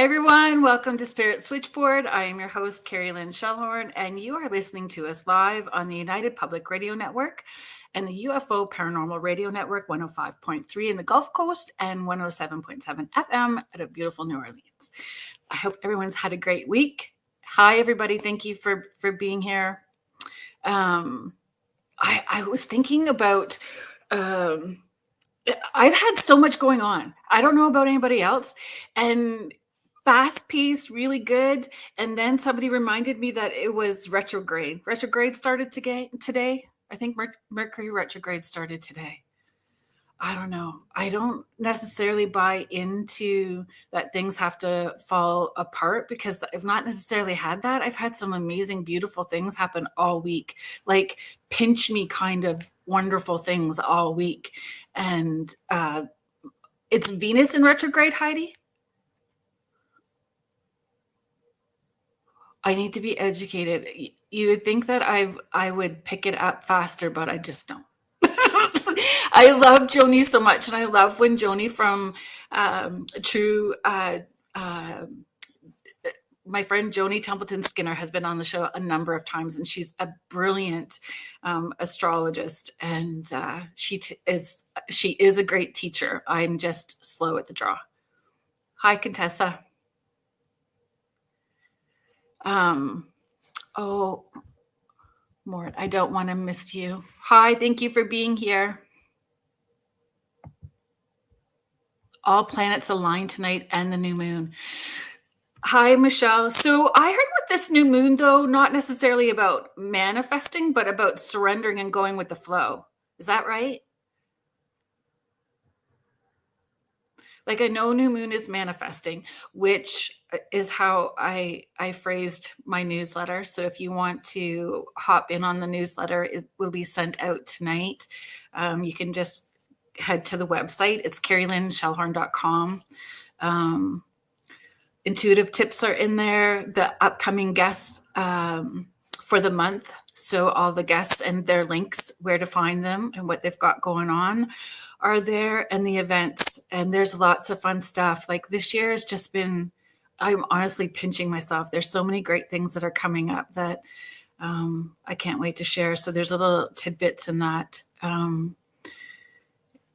Hi, everyone. Welcome to Spirit Switchboard. I am your host, Carrie Lynn Shellhorn, and you are listening to us live on the United Public Radio Network and the UFO Paranormal Radio Network 105.3 in the Gulf Coast and 107.7 FM out of beautiful New Orleans. I hope everyone's had a great week. Hi, everybody. Thank you for being here. I was thinking about... I've had so much going on. I don't know about anybody else. And fast-paced, really good. And then somebody reminded me that it was retrograde. Retrograde started today. I think Mercury retrograde started today. I don't know. I don't necessarily buy into that things have to fall apart because I've not necessarily had that. I've had some amazing, beautiful things happen all week, like pinch me kind of wonderful things all week. And it's Venus in retrograde, Heidi. I need to be educated. You would think that I would pick it up faster, but I just don't. I love Joni so much, and I love when Joni from my friend Joni Templeton Skinner has been on the show a number of times, and she's a brilliant astrologist, and she is a great teacher. I'm just slow at the draw. Hi, Contessa. Mort, I don't want to miss you. Hi, thank you for being here. All planets align tonight and the new moon. Hi, Michelle. So I heard with this new moon, though, not necessarily about manifesting, but about surrendering and going with the flow. Is that right? Like, I know new moon is manifesting, which is how I phrased my newsletter. So if you want to hop in on the newsletter, it will be sent out tonight. You can just head to the website. It's carrieLynnShellhorn.com. Intuitive tips are in there. The upcoming guests for the month. So all the guests and their links, where to find them and what they've got going on are there, and the events. And there's lots of fun stuff. Like this year has just been, I'm honestly pinching myself. There's so many great things that are coming up that I can't wait to share. So there's a little tidbits in that.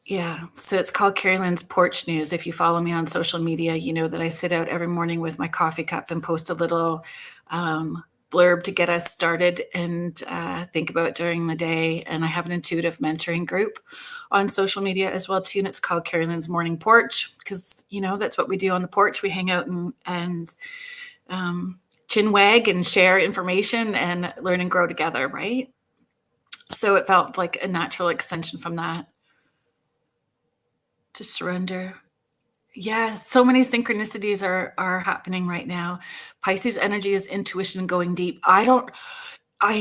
Yeah. So it's called Carrie Lynn's Porch News. If you follow me on social media, you know that I sit out every morning with my coffee cup and post a little blurb to get us started and think about during the day. And I have an intuitive mentoring group on social media as well too. And it's called Carrie Lynn's Morning Porch because, you know, that's what we do on the porch. We hang out and chin wag and share information and learn and grow together, right? So it felt like a natural extension from that. To surrender. Yeah, so many synchronicities are happening right now. Pisces energy is intuition going deep. I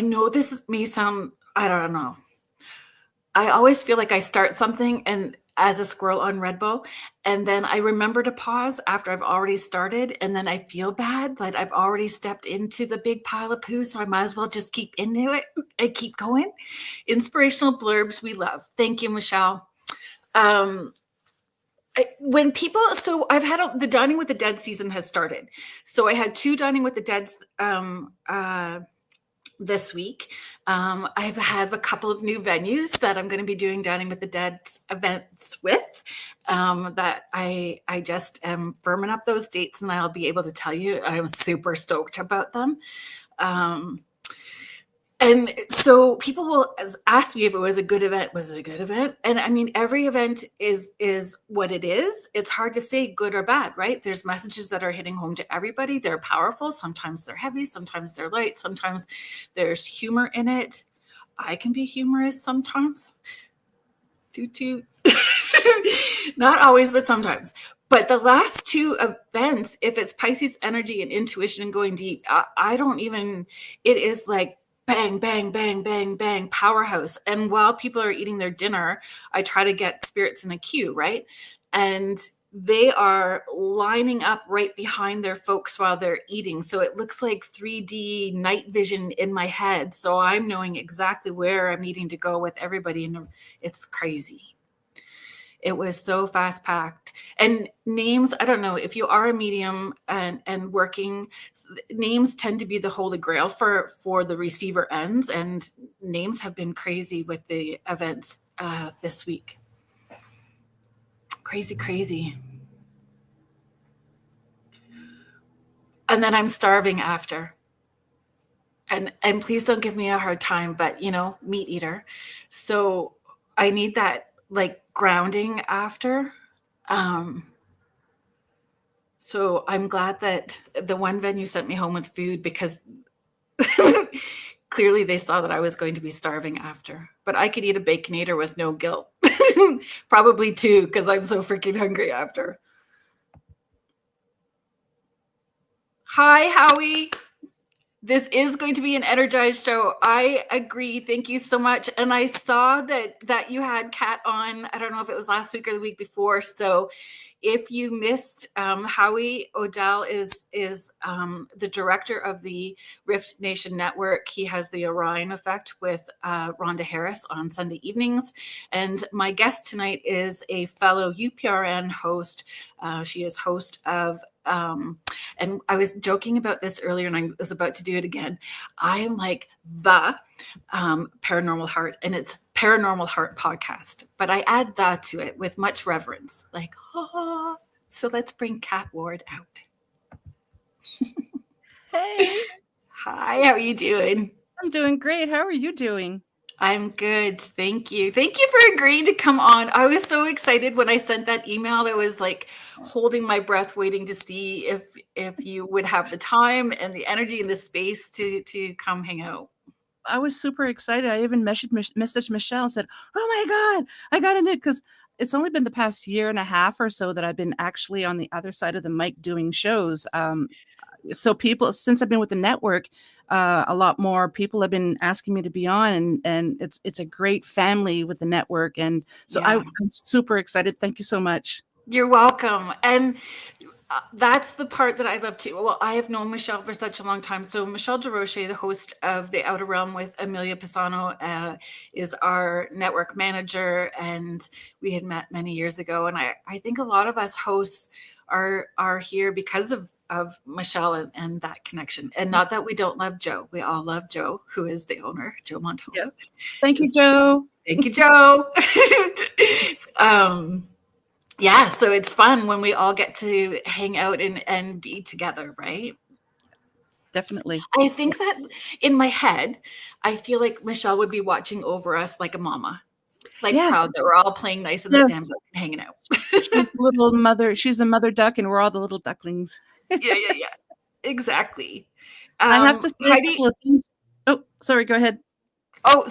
know this may sound, I don't know. I always feel like I start something and as a squirrel on Red Bull, and then I remember to pause after I've already started, and then I feel bad that I've already stepped into the big pile of poo, so I might as well just keep into it and keep going. Inspirational blurbs we love. Thank you, Michelle. When people, so I've had the Dining with the Dead season has started. So I had 2 Dining with the Deads this week. I've had a couple of new venues that I'm going to be doing Dining with the Dead events with that I just am firming up those dates, and I'll be able to tell you I'm super stoked about them. And so people will ask me if it was a good event. Was it a good event? And I mean, every event is what it is. It's hard to say good or bad, right? There's messages that are hitting home to everybody. They're powerful. Sometimes they're heavy. Sometimes they're light. Sometimes there's humor in it. I can be humorous sometimes. Toot. Not always, but sometimes. But the last 2 events, if it's Pisces energy and intuition and going deep, I don't even, it is like, bang, bang, bang, bang, bang, powerhouse. And while people are eating their dinner, I try to get spirits in a queue, right? And they are lining up right behind their folks while they're eating. So it looks like 3D night vision in my head. So I'm knowing exactly where I'm needing to go with everybody. And it's crazy. It was so fast packed. And names, I don't know, if you are a medium and working, names tend to be the holy grail for the receiver ends, and names have been crazy with the events this week. Crazy. And then I'm starving after. And please don't give me a hard time, but meat eater. So I need that like grounding after. So I'm glad that the one venue sent me home with food, because clearly they saw that I was going to be starving after. But I could eat a Baconator with no guilt. Probably 2, because I'm so freaking hungry after. Hi, Howie. This is going to be an energized show. I agree. Thank you so much. And I saw that you had Kat on. I don't know if it was last week or the week before. So if you missed, Howie Odell is the director of the Rift Nation Network. He has the Orion Effect with Rhonda Harris on Sunday evenings. And my guest tonight is a fellow UPRN host. She is host of and I was joking about this earlier, and I was about to do it again. I am like the Paranormal Heart, and it's Paranormal Heart Podcast. But I add that to it with much reverence, like, oh. So let's bring Kat Ward out. Hey. Hi, how are you doing? I'm doing great. How are you doing? I'm good. Thank you. Thank you for agreeing to come on. I was so excited when I sent that email. I was like holding my breath, waiting to see if you would have the time and the energy and the space to come hang out. I was super excited. I even messaged Michelle and said, oh my God, I got in it, because it's only been the past year and a half or so that I've been actually on the other side of the mic doing shows. So people, since I've been with the network, a lot more people have been asking me to be on, and it's a great family with the network. And so yeah. I'm super excited. Thank you so much. You're welcome. And that's the part that I love too. Well, I have known Michelle for such a long time. So Michelle DeRoche, the host of The Outer Realm with Amelia Pisano, is our network manager, and we had met many years ago. And I think a lot of us hosts are here because of Michelle and that connection. And not that we don't love Joe. We all love Joe, who is the owner, Joe Montoya. Yes. Thank you, Joe. Thank you, Joe. Yeah, so it's fun when we all get to hang out and be together, right? Definitely. I think that in my head, I feel like Michelle would be watching over us like a mama. Like proud that we're all playing nice in the sandbox and hanging out. She's a little mother. She's a mother duck, and we're all the little ducklings. Yeah. Exactly. I have to say Heidi, a couple of things. Oh, sorry. Go ahead. Oh,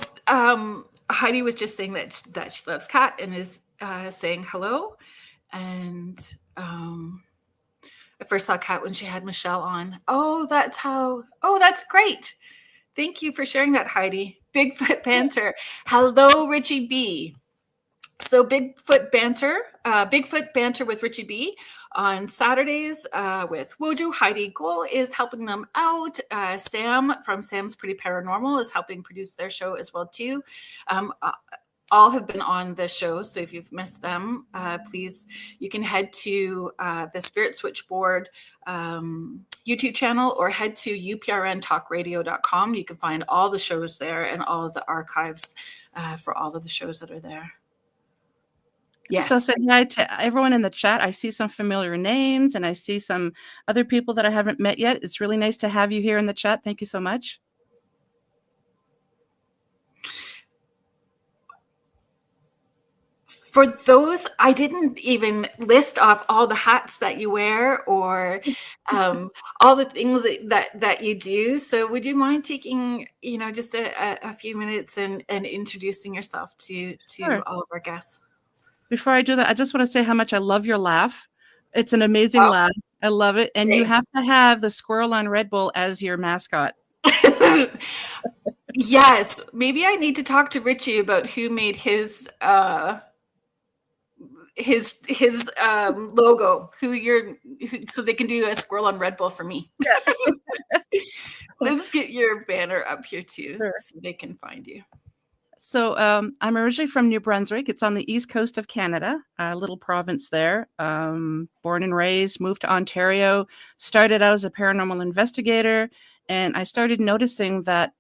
Heidi was just saying that she loves Kat and is saying hello. And I first saw Kat when she had Michelle on. Oh, that's great. Thank you for sharing that, Heidi. Bigfoot Banter. Hello, Richie B. So Bigfoot Banter with Richie B on Saturdays with Wojo. Heidi Goal is helping them out. Sam from Sam's Pretty Paranormal is helping produce their show as well too. All have been on the show, so if you've missed them, please, you can head to the Spirit Switchboard YouTube channel, or head to uprntalkradio.com. You can find all the shows there and all of the archives for all of the shows that are there. Yes. So say hi to everyone in the chat. I see some familiar names, and I see some other people that I haven't met yet. It's really nice to have you here in the chat. Thank you so much. For those, I didn't even list off all the hats that you wear or all the things that you do. So would you mind taking, just a few minutes and introducing yourself to Sure. all of our guests? Before I do that, I just want to say how much I love your laugh. It's an amazing laugh. I love it. And you have to have the squirrel on Red Bull as your mascot. Yes. Maybe I need to talk to Richie about who made his logo, so they can do a squirrel on Red Bull for me. Let's get your banner up here too, so they can find you. So I'm originally from New Brunswick. It's on the east coast of Canada, a little province there. Born and raised, moved to Ontario, started out as a paranormal investigator, and I started noticing that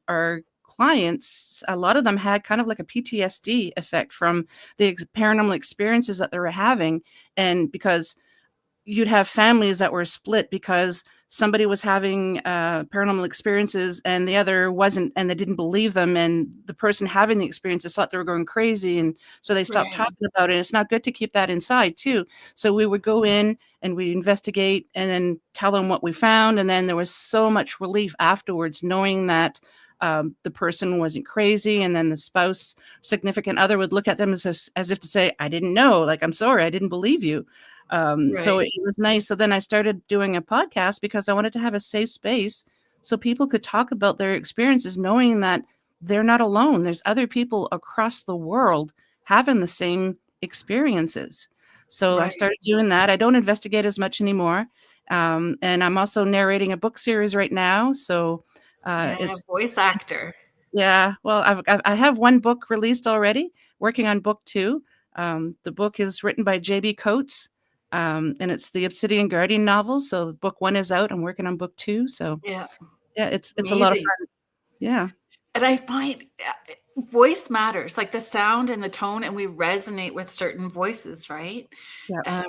our clients, a lot of them had kind of like a PTSD effect from the paranormal experiences that they were having. And because you'd have families that were split because somebody was having paranormal experiences and the other wasn't, and they didn't believe them, and the person having the experiences thought they were going crazy, and so they stopped Right. talking about it. It's not good to keep that inside too. So we would go in and we'd investigate and then tell them what we found, and then there was so much relief afterwards knowing that the person wasn't crazy, and then the spouse, significant other, would look at them as if to say, I didn't know, like, I'm sorry, I didn't believe you. So Right. it was nice. So then I started doing a podcast because I wanted to have a safe space so people could talk about their experiences, knowing that they're not alone. There's other people across the world having the same experiences. So I Right. started doing that. I don't investigate as much anymore. And I'm also narrating a book series right now. So Yeah, it's, voice actor. yeah, well, I have one book released already, working on book 2. The book is written by J.B. Coates, and it's the Obsidian Guardian novels. So book 1 is out. I'm working on book 2. So Yeah, yeah, it's a lot of amazing. fun. Yeah. And I find voice matters, like the sound and the tone, and we resonate with certain voices, right? Yeah.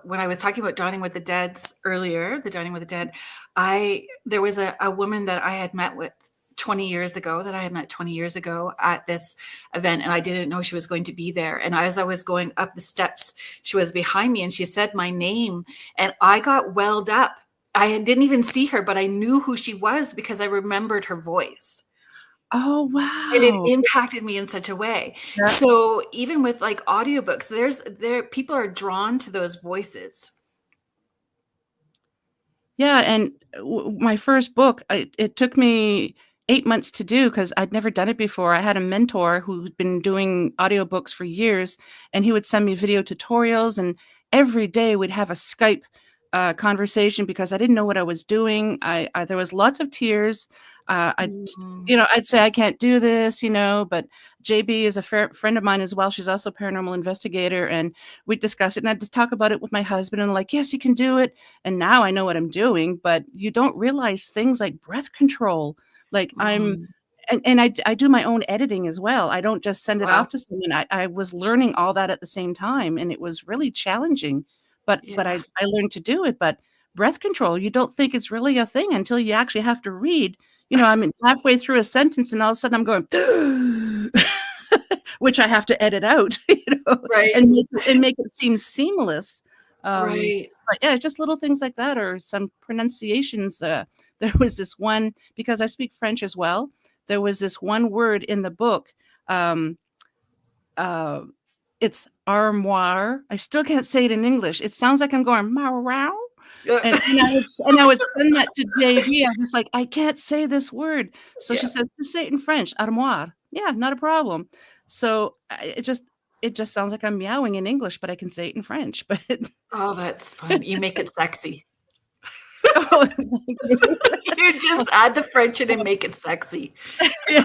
When I was talking about Dining with the Deads earlier, the Dining with the Dead, there was a woman that I had met 20 years ago at this event, and I didn't know she was going to be there. And as I was going up the steps, she was behind me and she said my name, and I got welled up. I didn't even see her, but I knew who she was because I remembered her voice. Oh, And it wow. impacted me in such a way. Yeah. So even with like audiobooks, people are drawn to those voices. Yeah, and my first book, it took me 8 months to do because I'd never done it before. I had a mentor who'd been doing audiobooks for years, and he would send me video tutorials, and every day we'd have a Skype conversation because I didn't know what I was doing. There was lots of tears. Mm. I'd say I can't do this, but JB is a friend of mine as well. She's also a paranormal investigator, and we'd discuss it, and I'd just talk about it with my husband, and like, yes, you can do it. And now I know what I'm doing, but you don't realize things like breath control. Like Mm. and I do my own editing as well. I don't just send it Wow. off to someone. I was learning all that at the same time, and it was really challenging. But Yeah. I learned to do it. But breath control, you don't think it's really a thing until you actually have to read. I'm halfway through a sentence, and all of a sudden I'm going, which I have to edit out, Right. and make it seem seamless. Right. But yeah, just little things like that, or some pronunciations. There was this one, because I speak French as well. There was this one word in the book. Um, uh, it's armoire. I still can't say it in English. It sounds like I'm going marrow. And I would send that to JB. I was like, I can't say this word. So she Yeah. says, just say it in French, armoire. Yeah, not a problem. So it just sounds like I'm meowing in English, but I can say it in French. But Oh, that's fun. You make it sexy. oh, thank you. You just add the French in and make it sexy. Yeah.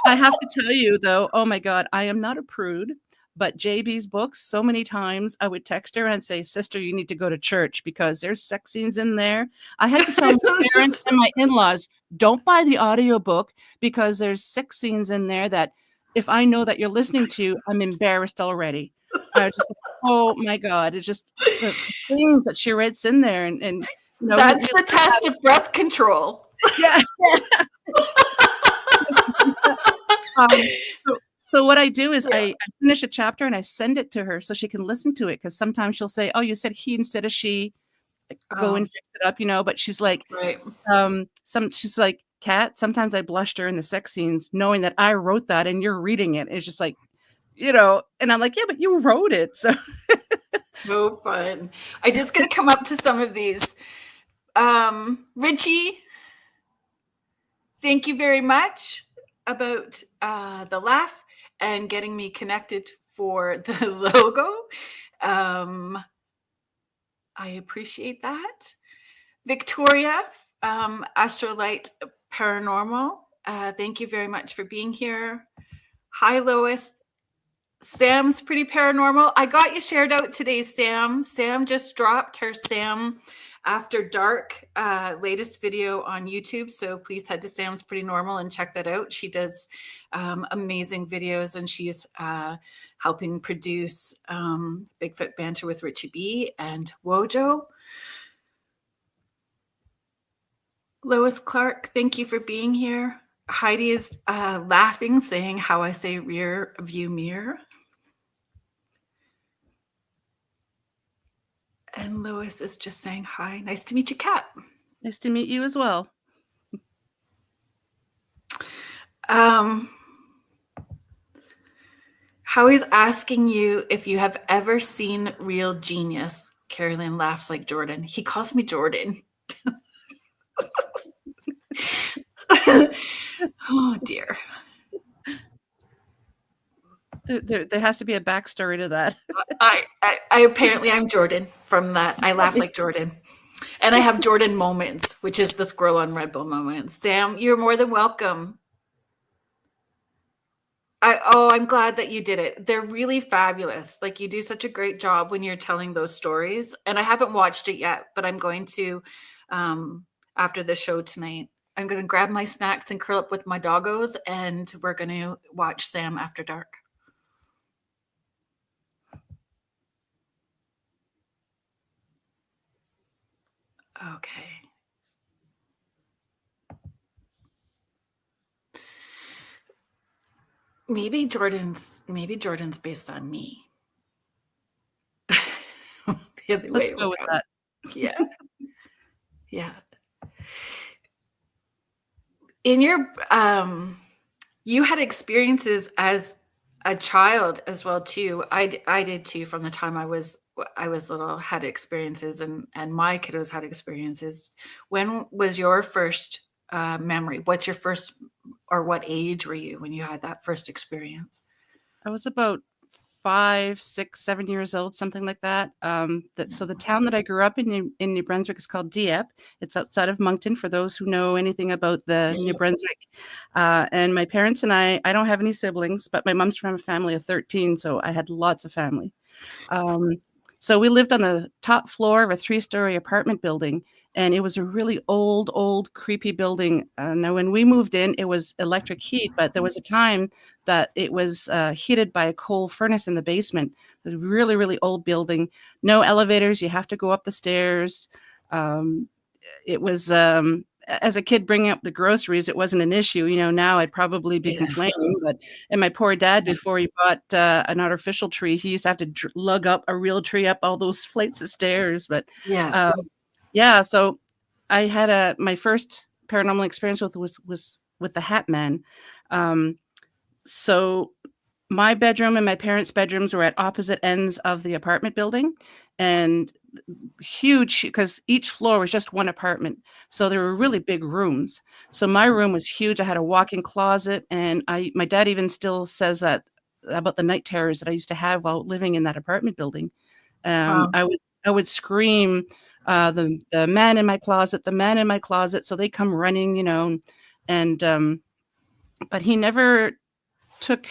I have to tell you though, oh my God, I am not a prude, but JB's books, so many times I would text her and say, sister, you need to go to church because there's sex scenes in there. I had to tell my parents and my in-laws, don't buy the audiobook because there's sex scenes in there that if I know that you're listening to, I'm embarrassed already. I was just like, oh my God, it's just the things that she writes in there. And That's the test of breath control. yeah. So what I do is Yeah. I finish a chapter and I send it to her so she can listen to it, because sometimes she'll say, oh, you said he instead of she, go and fix it up, but she's like, Right. she's like, Kat, sometimes I blushed during the sex scenes knowing that I wrote that and you're reading it. It's just like, and I'm like, yeah, but you wrote it. So So fun. I just gonna come up to some of these. Richie, thank you very much about the laugh and getting me connected for the logo. I appreciate that. Victoria, Astrolight Paranormal, Thank you very much for being here. Hi, Lois. Sam's pretty paranormal. I got you shared out today, Sam. Sam just dropped her Sam After Dark latest video on YouTube. So please head to Sam's Pretty Normal and check that out. She does amazing videos, and she's helping produce Bigfoot Banter with Richie B and Wojo. Lois Clark, thank you for being here. Heidi is laughing, saying how I say rear view mirror. And Lois is just saying hi. Nice to meet you, Kat. Nice to meet you as well. Howie's asking you if you have ever seen Real Genius. Carolyn laughs like Jordan. He calls me Jordan. Oh, dear. There has to be a backstory to that. I apparently I'm Jordan from that. I laugh like Jordan. And I have Jordan moments, which is the squirrel on Red Bull moments. Sam, you're more than welcome. I'm glad that you did it. They're really fabulous. Like, you do such a great job when you're telling those stories. And I haven't watched it yet, but I'm going to after the show tonight. I'm going to grab my snacks and curl up with my doggos, and we're going to watch Sam After Dark. Okay. Maybe Jordan's based on me. The other Let's way go with around. that. Yeah. Yeah. In your you had experiences as a child as well too. I did too. From the time I was little, had experiences, and my kiddos had experiences. When was your first memory? What's your first, or what age were you when you had that first experience? I was about 5, 6, 7 years old, something like that. So the town that I grew up in New Brunswick is called Dieppe. It's outside of Moncton, for those who know anything about the New Brunswick. And my parents and I don't have any siblings, but my mom's from a family of 13, so I had lots of family. So we lived on the top floor of a 3-story apartment building, and it was a really old, creepy building. Now, when we moved in, it was electric heat, but there was a time that it was heated by a coal furnace in the basement. It was a really, really old building. No elevators. You have to go up the stairs. It was, as a kid bringing up the groceries, it wasn't an issue. Now I'd probably be complaining. And my poor dad, before he bought an artificial tree, he used to have to lug up a real tree up all those flights of stairs. But so I had my first paranormal experience was with the Hat Man. So my bedroom and my parents' bedrooms were at opposite ends of the apartment building, and huge, because each floor was just one apartment. So there were really big rooms. So my room was huge. I had a walk-in closet, and my dad even still says that about the night terrors that I used to have while living in that apartment building. Wow. I would scream, the man in my closet, the man in my closet. So they come running, and but he never took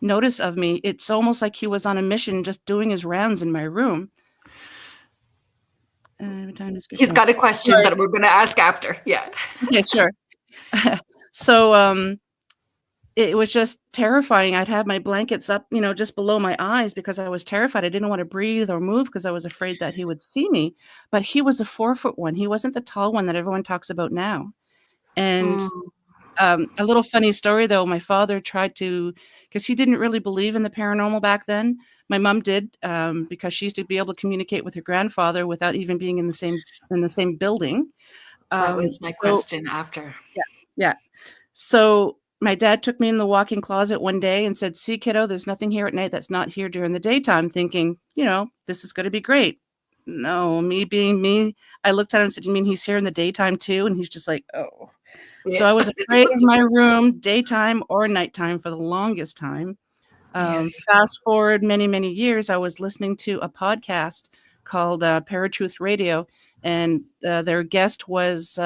notice of me. It's almost like he was on a mission, just doing his rounds in my room. He's got a question that we're going to ask after. Yeah. Okay, sure. So it was just terrifying. I'd have my blankets up, just below my eyes, because I was terrified. I didn't want to breathe or move because I was afraid that he would see me. But he was the 4-foot one. He wasn't the tall one that everyone talks about now. And a little funny story, though. My father tried to, because he didn't really believe in the paranormal back then. My mom did, because she used to be able to communicate with her grandfather without even being in the same building. That was my question after. Yeah. So my dad took me in the walk-in closet one day and said, "See, kiddo, there's nothing here at night that's not here during the daytime," thinking, this is going to be great. No, me being me, I looked at him and said, "You mean he's here in the daytime too?" And he's just like, "Oh." Yeah. So I was afraid of my room, daytime or nighttime, for the longest time. Fast forward many, many years, I was listening to a podcast called Paratruth Radio, and their guest was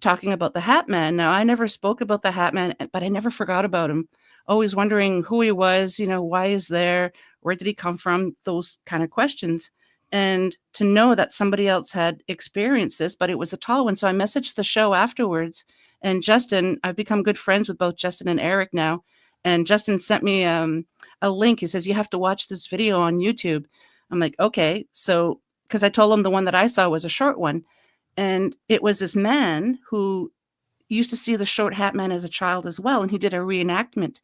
talking about the Hat Man. Now, I never spoke about the Hat Man, but I never forgot about him. Always wondering who he was, why he's there, where did he come from, those kind of questions. And to know that somebody else had experienced this, but it was a tall one. So I messaged the show afterwards. And Justin, I've become good friends with both Justin and Eric now. And Justin sent me a link. He says, you have to watch this video on YouTube. I'm like, okay. So, because I told him the one that I saw was a short one. And it was this man who used to see the short hat man as a child as well. And he did a reenactment.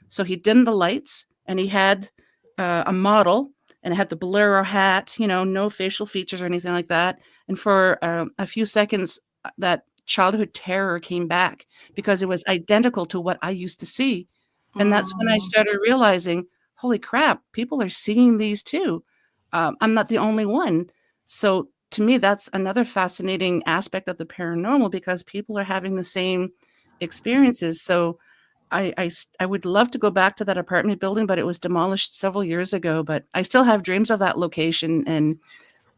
So he dimmed the lights and he had a model and it had the bolero hat, no facial features or anything like that. And for a few seconds, that childhood terror came back because it was identical to what I used to see. And that's when I started realizing, holy crap, people are seeing these too. I'm not the only one. So to me, that's another fascinating aspect of the paranormal because people are having the same experiences. So I would love to go back to that apartment building, but it was demolished several years ago. But I still have dreams of that location. And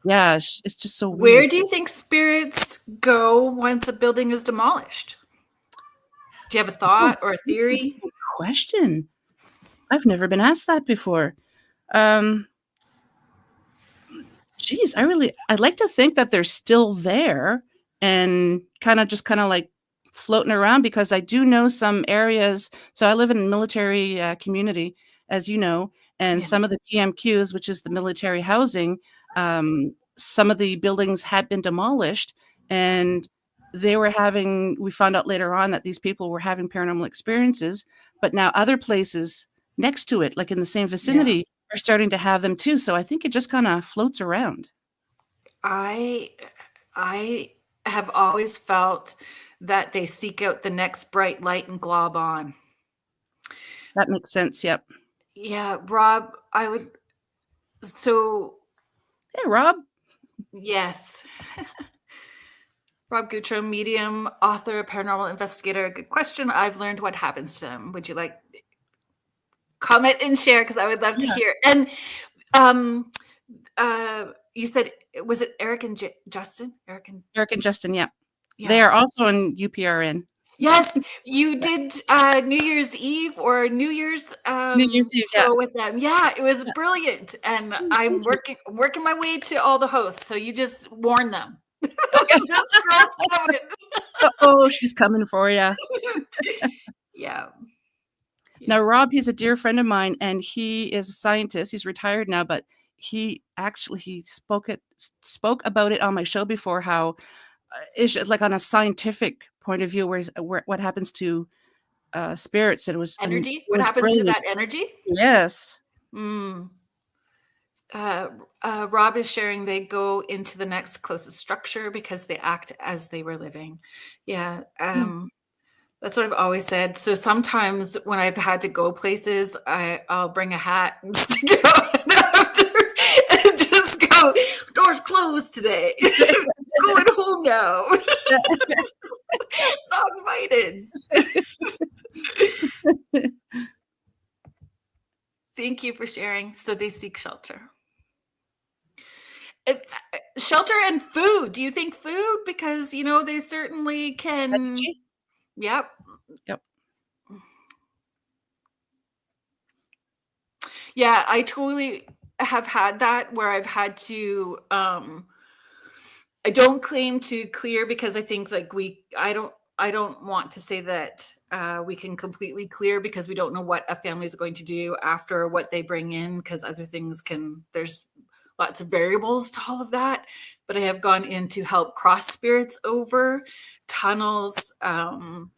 yeah, it's just so weird. Where do you think spirits go once a building is demolished? Do you have a thought or a theory? That's a good question. I've never been asked that before. Geez, I'd like to think that they're still there and kind of like floating around because I do know some areas. So I live in a military community, as you know, and some of the PMQs, which is the military housing, some of the buildings had been demolished and we found out later on that these people were having paranormal experiences, but now other places next to it, like in the same vicinity, are starting to have them too. So I think it just kind of floats around. I have always felt that they seek out the next bright light and glob on. That makes sense. Yep. Yeah, Rob, Hey, Rob. Yes. Rob Gutro, medium, author, paranormal investigator. Good question. I've learned what happens to them. Would you like comment and share? Because I would love to hear. And you said, was it Eric and Justin? Eric and Justin, yeah. They are also in UPRN. Yes, you did New Year's Eve or New Year's show with them. Yeah, it was brilliant. And I'm working my way to all the hosts. So you just warn them. Oh, she's coming for you. Yeah. Now, Rob, he's a dear friend of mine, and he is a scientist. He's retired now, but he spoke about it on my show before. How it's like on a scientific point of view, where what happens to spirits. It was energy. What happens to that energy? Yes. Rob is sharing they go into the next closest structure because they act as they were living. Yeah. That's what I've always said. So sometimes when I've had to go places, I'll bring a hat and stick it on after and just go, doors closed today. Going home now. Not invited. Thank you for sharing. So they seek shelter. Shelter and food. Do you think food? Because, they certainly can. Yep. Yeah, I totally have had that where I've had to, I don't claim to clear because I think I don't want to say that we can completely clear because we don't know what a family is going to do after what they bring in because other things there's lots of variables to all of that. But I have gone in to help cross spirits over tunnels, the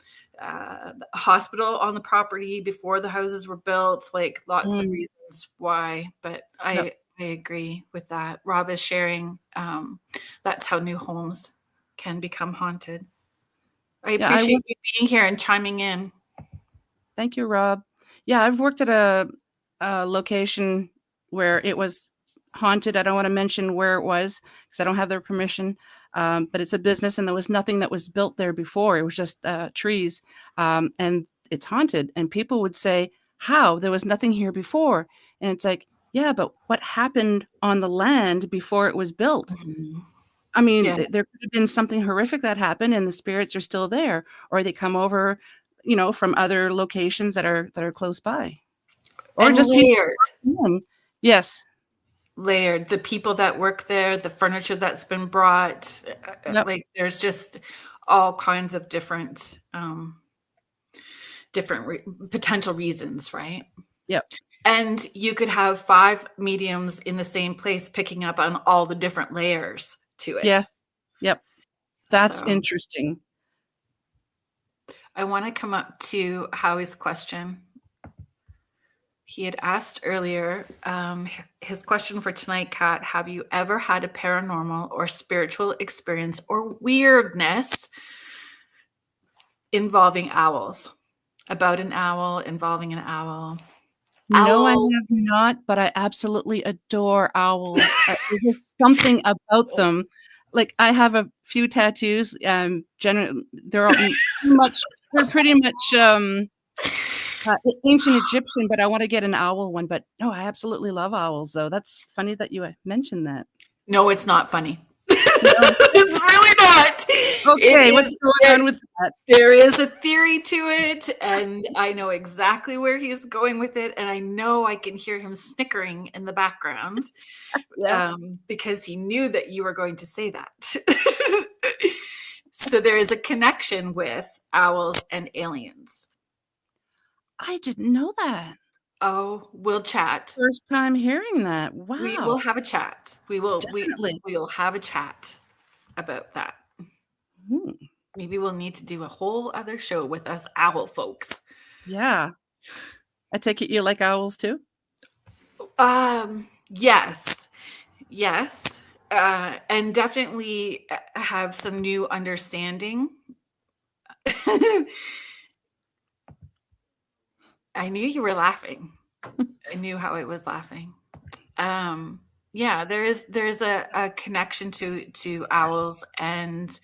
hospital on the property before the houses were built, like lots of reasons why. But I agree with that. Rob is sharing that's how new homes can become haunted. I appreciate you being here and chiming in. Thank you, Rob. Yeah, I've worked at a location where it was haunted. I don't want to mention where it was because I don't have their permission. But it's a business and there was nothing that was built there before. It was just trees and it's haunted. And people would say, how? There was nothing here before. And it's like, yeah, but what happened on the land before it was built? I mean, Yeah. there could have been something horrific that happened and the spirits are still there, or they come over, from other locations that are close by. Or And just people. layered. Yes. Layered. The people that work there, the furniture that's been brought, Yep. like there's just all kinds of different potential reasons, right? Yep. And you could have 5 mediums in the same place picking up on all the different layers to it. Yes. Yep. That's So, interesting. I want to come up to Howie's question. He had asked earlier, his question for tonight, Kat, have you ever had a paranormal or spiritual experience or weirdness involving owls? About an owl, involving an owl. No, I Owl. have not, but I absolutely adore owls. There's just something about them. Like, I have a few tattoos. Generally, they're pretty much ancient Egyptian, but I want to get an owl one. But no, I absolutely love owls, though. That's funny that you mentioned that. No, it's not funny. It's really not. Okay, what's going on with that? There is a theory to it, and I know exactly where he's going with it, and I know I can hear him snickering in the background. Yeah. Because he knew that you were going to say that. So there is a connection with owls and aliens. I didn't know that. Oh, we'll chat. First time hearing that. Wow. We will have a chat. We will Definitely. we will have a chat about that. Maybe we'll need to do a whole other show with us owl folks. Yeah. I take it you like owls too? Yes. And definitely have some new understanding. I knew you were laughing. I knew how it was laughing. Yeah, there's a connection to owls and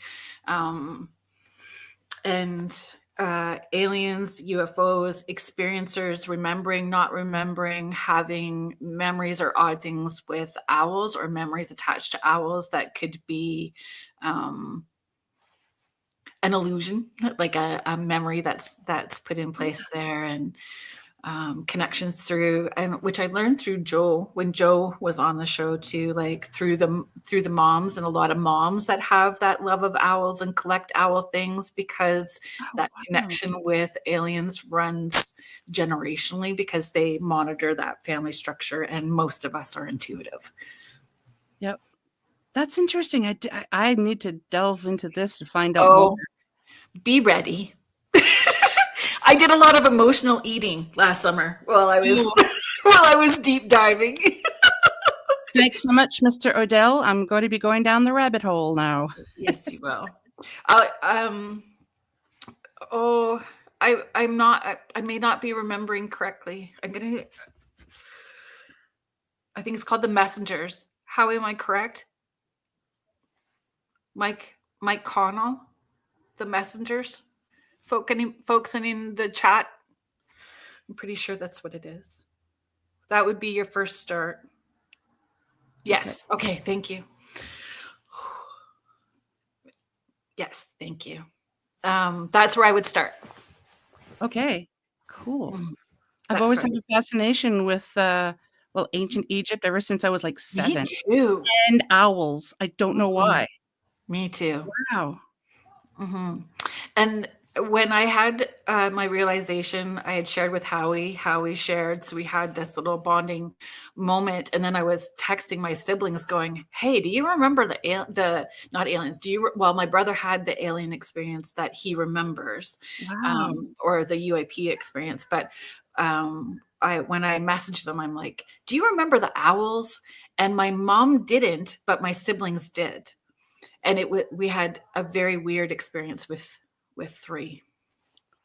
aliens, UFOs, experiencers, remembering, not remembering, having memories or odd things with owls or memories attached to owls that could be an illusion, like a memory that's put in place there, and connections through, and which I learned through Joe when Joe was on the show too, like through the moms, and a lot of moms that have that love of owls and collect owl things, because that connection with aliens runs generationally because they monitor that family structure, and most of us are intuitive. Yep. That's interesting. I need to delve into this to find out more. Be ready. I did a lot of emotional eating last summer while I was deep diving. Thanks so much, Mr. Odell. I'm going to be going down the rabbit hole now. Yes, you will. I may not be remembering correctly. I think it's called The Messengers. How am I correct? Mike Connell, The Messengers. Folks in the chat. I'm pretty sure that's what it is. That would be your first start. Yes. Okay. Thank you. Yes. Thank you. That's where I would start. Okay. Cool. I've always had a fascination with ancient Egypt ever since I was like 7. Me too. And owls. I don't know why. Me too. Wow. Mm-hmm. And when I had my realization, I had shared with Howie shared, so we had this little bonding moment, and then I was texting my siblings going, hey, do you remember the not aliens, my brother had the alien experience that he remembers. Wow. Or the UAP experience, but when I messaged them, I'm like, do you remember the owls? And my mom didn't, but my siblings did, and we had a very weird experience with 3.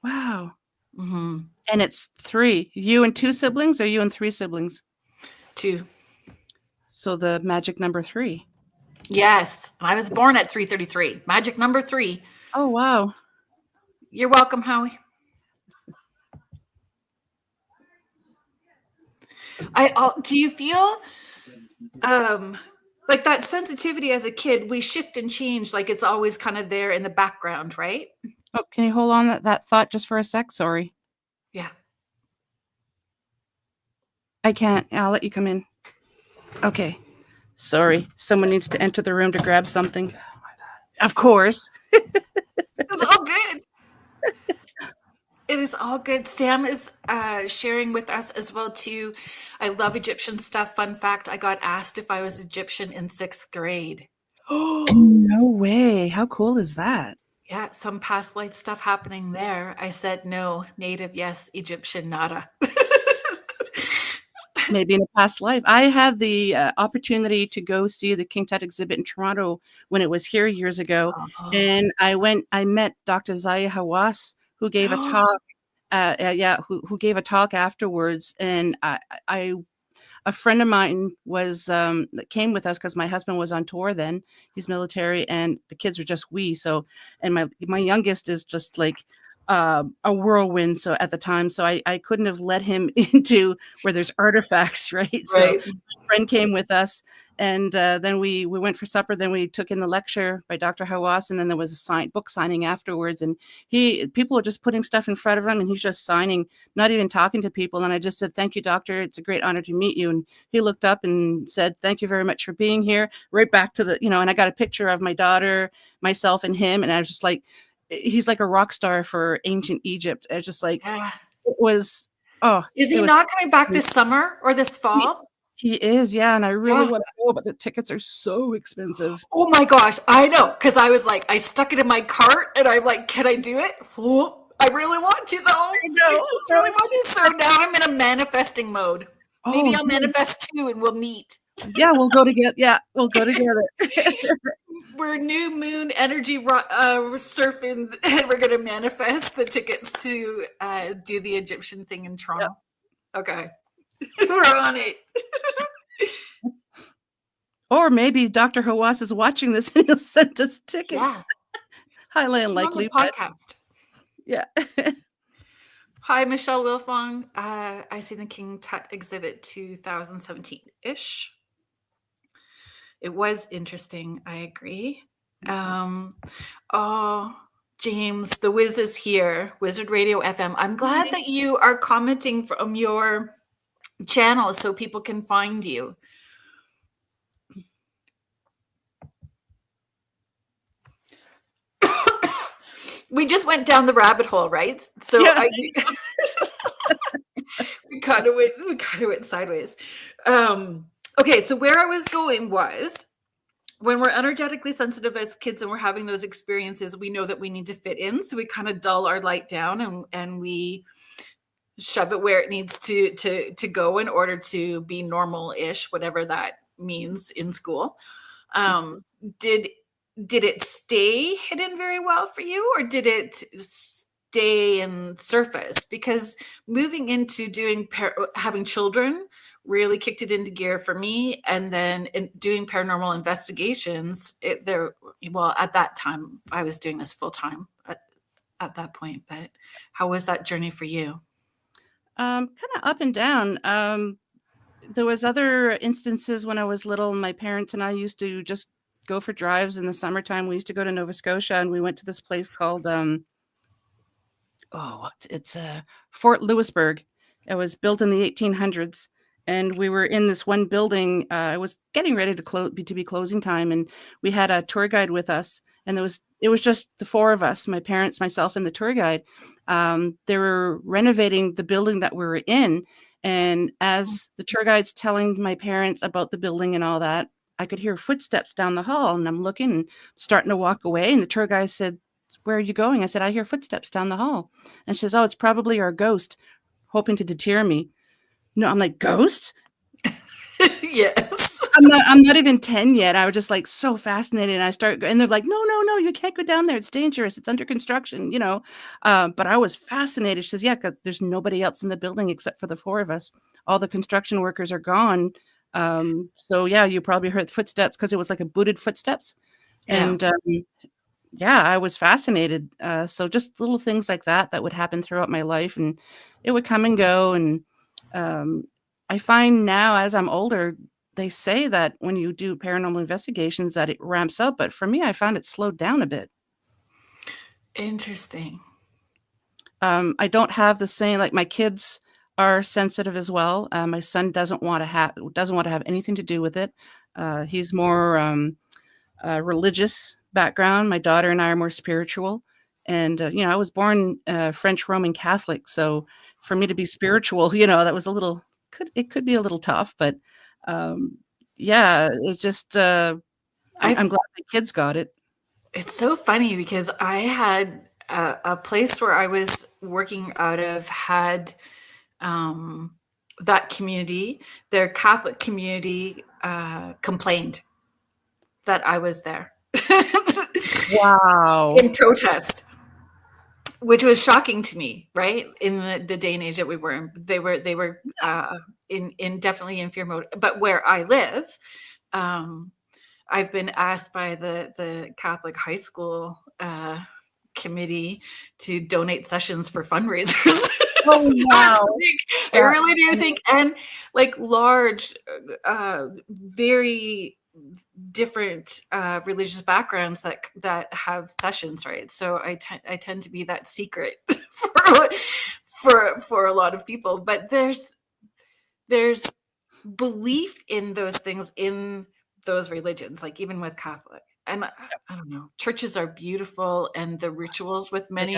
Wow. Mm-hmm. And it's 3. You and 2 siblings, or you and 3 siblings? 2. So the magic number 3. Yes. I was born at 3:33. Magic number 3. Oh, wow. You're welcome, Howie. Do you feel Like that sensitivity as a kid, we shift and change, like it's always kind of there in the background, right? Oh, can you hold on that thought just for a sec? Sorry. Yeah. I can't. I'll let you come in. Okay. Sorry. Someone needs to enter the room to grab something. Of course. It's all good. It is all good. Sam is sharing with us as well too. I love Egyptian stuff. Fun fact, I got asked if I was Egyptian in 6th grade. No way. How cool is that? Yeah, some past life stuff happening there. I said no, native yes, Egyptian nada. Maybe in a past life. I had the opportunity to go see the King Tut exhibit in Toronto when it was here years ago. And I met Dr. Zaya Hawass, who gave a talk. Who gave a talk afterwards. And a friend of mine was that came with us because my husband was on tour then. He's military, and the kids were just wee. So, and my youngest is just like a whirlwind. So at the time, so I couldn't have let him into where there's artifacts, right? So my friend came with us, and then we went for supper. Then we took in the lecture by Dr. Hawass, and then there was a book signing afterwards. And people are just putting stuff in front of him, and he's just signing, not even talking to people. And I just said, "Thank you, doctor. It's a great honor to meet you." And he looked up and said, "Thank you very much for being here." Right back to the, and I got a picture of my daughter, myself, and him, and I was just like, he's like a rock star for ancient Egypt. It's just like, it was, Is he not coming back this summer or this fall? He is, yeah, and I really want to go, but the tickets are so expensive. Oh my gosh, I know, because I was like, I stuck it in my cart, and I'm like, can I do it? I really want to, though. I just really want to. So now I'm in a manifesting mode. Maybe I'll manifest too, and we'll meet. Yeah, we'll go together. Yeah, we'll go together. We're new moon energy surfing, and we're going to manifest the tickets to do the Egyptian thing in Toronto. Yep. Okay. We're on it. Or maybe Dr. Hawass is watching this and he'll send us tickets. Yeah. Highly unlikely. Podcast. Yeah. Hi, Michelle Wilfong. I see the King Tut exhibit 2017-ish. It was interesting. I agree. James, the Wiz is here. Wizard Radio FM. I'm glad that you are commenting from your channel so people can find you. We just went down the rabbit hole, right? So yeah. we kind of went sideways. Okay, so where I was going was, when we're energetically sensitive as kids and we're having those experiences, we know that we need to fit in. So we kind of dull our light down and we shove it where it needs to go in order to be normal-ish, whatever that means in school. Did it stay hidden very well for you, or did it stay and surface? Because moving into having children really kicked it into gear for me, and then doing paranormal investigations. At that time, I was doing this full time at that point. But how was that journey for you? Kind of up and down. There was other instances when I was little, and my parents and I used to just go for drives in the summertime. We used to go to Nova Scotia, and we went to this place called Fort Louisbourg. It was built in the 1800s, and we were in this one building. It was getting ready to be closing time, and we had a tour guide with us, and it was just the four of us, my parents, myself, and the tour guide. They were renovating the building that we were in, and as the tour guide's telling my parents about the building and all that, I could hear footsteps down the hall, and I'm looking and starting to walk away. And the tour guide said, "Where are you going?" I said, "I hear footsteps down the hall." And she says, "Oh, it's probably our ghost hoping to deter me." No, I'm like, "Ghost?" Yes. I'm not even 10 yet. I was just like so fascinated. And and they're like, no, you can't go down there. It's dangerous. It's under construction, But I was fascinated. She says, "Yeah, 'cause there's nobody else in the building except for the four of us. All the construction workers are gone. So yeah, you probably heard footsteps," because it was like a booted footsteps. Yeah. And I was fascinated. So just little things like that would happen throughout my life, and it would come and go. And I find now, as I'm older, they say that when you do paranormal investigations that it ramps up, but for me, I found it slowed down a bit. Interesting. I don't have the same, like my kids are sensitive as well. My son doesn't want to have anything to do with it. He's more religious background. My daughter and I are more spiritual. And, I was born French Roman Catholic. So for me to be spiritual, that was it could be a little tough. But it's just, I'm glad my kids got it. It's so funny because I had a place where I was working out of had that community, their Catholic community complained that I was there. Wow. In protest, which was shocking to me, right? In the day and age that we were in. They were in definitely in fear mode. But where I live, I've been asked by the Catholic high school committee to donate sessions for fundraisers. Oh, wow. I really do think, and like large, very different religious backgrounds that have sessions, right? So I tend to be that secret for a lot of people, but there's belief in those things in those religions, like even with Catholic. And I don't know, churches are beautiful, and the rituals with many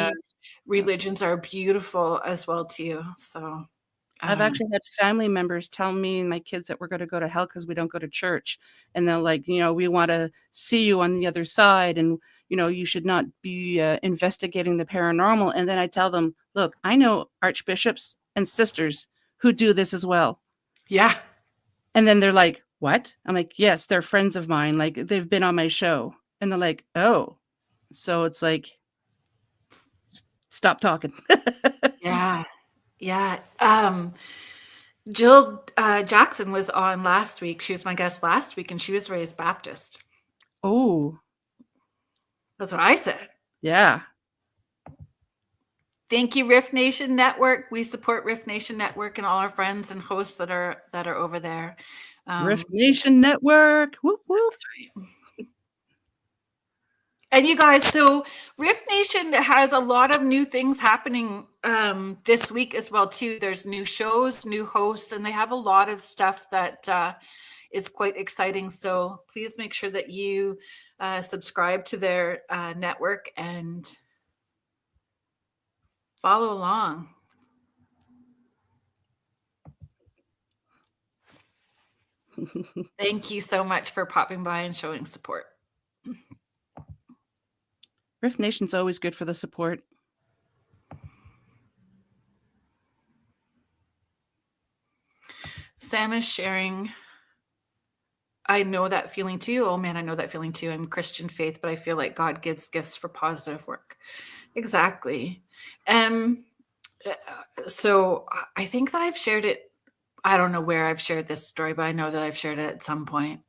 religions are beautiful as well too. So I've actually had family members tell me and my kids that we're going to go to hell because we don't go to church. And they're like, we want to see you on the other side. And, you should not be investigating the paranormal. And then I tell them, look, I know archbishops and sisters who do this as well. Yeah. And then they're like, what? I'm like, yes, they're friends of mine. Like, they've been on my show. And they're like, oh. So it's like, stop talking. Yeah. Yeah. Jill Jackson was on last week. She was my guest last week, and she was raised Baptist. Oh. That's what I said. Yeah. Thank you, Riff Nation Network. We support Riff Nation Network and all our friends and hosts that are over there. Riff Nation Network. Whoop, whoop. That's right. And you guys, so Riff Nation has a lot of new things happening this week as well too. There's new shows, new hosts, and they have a lot of stuff that is quite exciting. So please make sure that you subscribe to their network and follow along. Thank you so much for popping by and showing support. Riff Nation's always good for the support. Sam is sharing, I know that feeling too. Oh man, I know that feeling too. I'm Christian faith, but I feel like God gives gifts for positive work. Exactly. So I think that I've shared it. I don't know where I've shared this story, but I know that I've shared it at some point.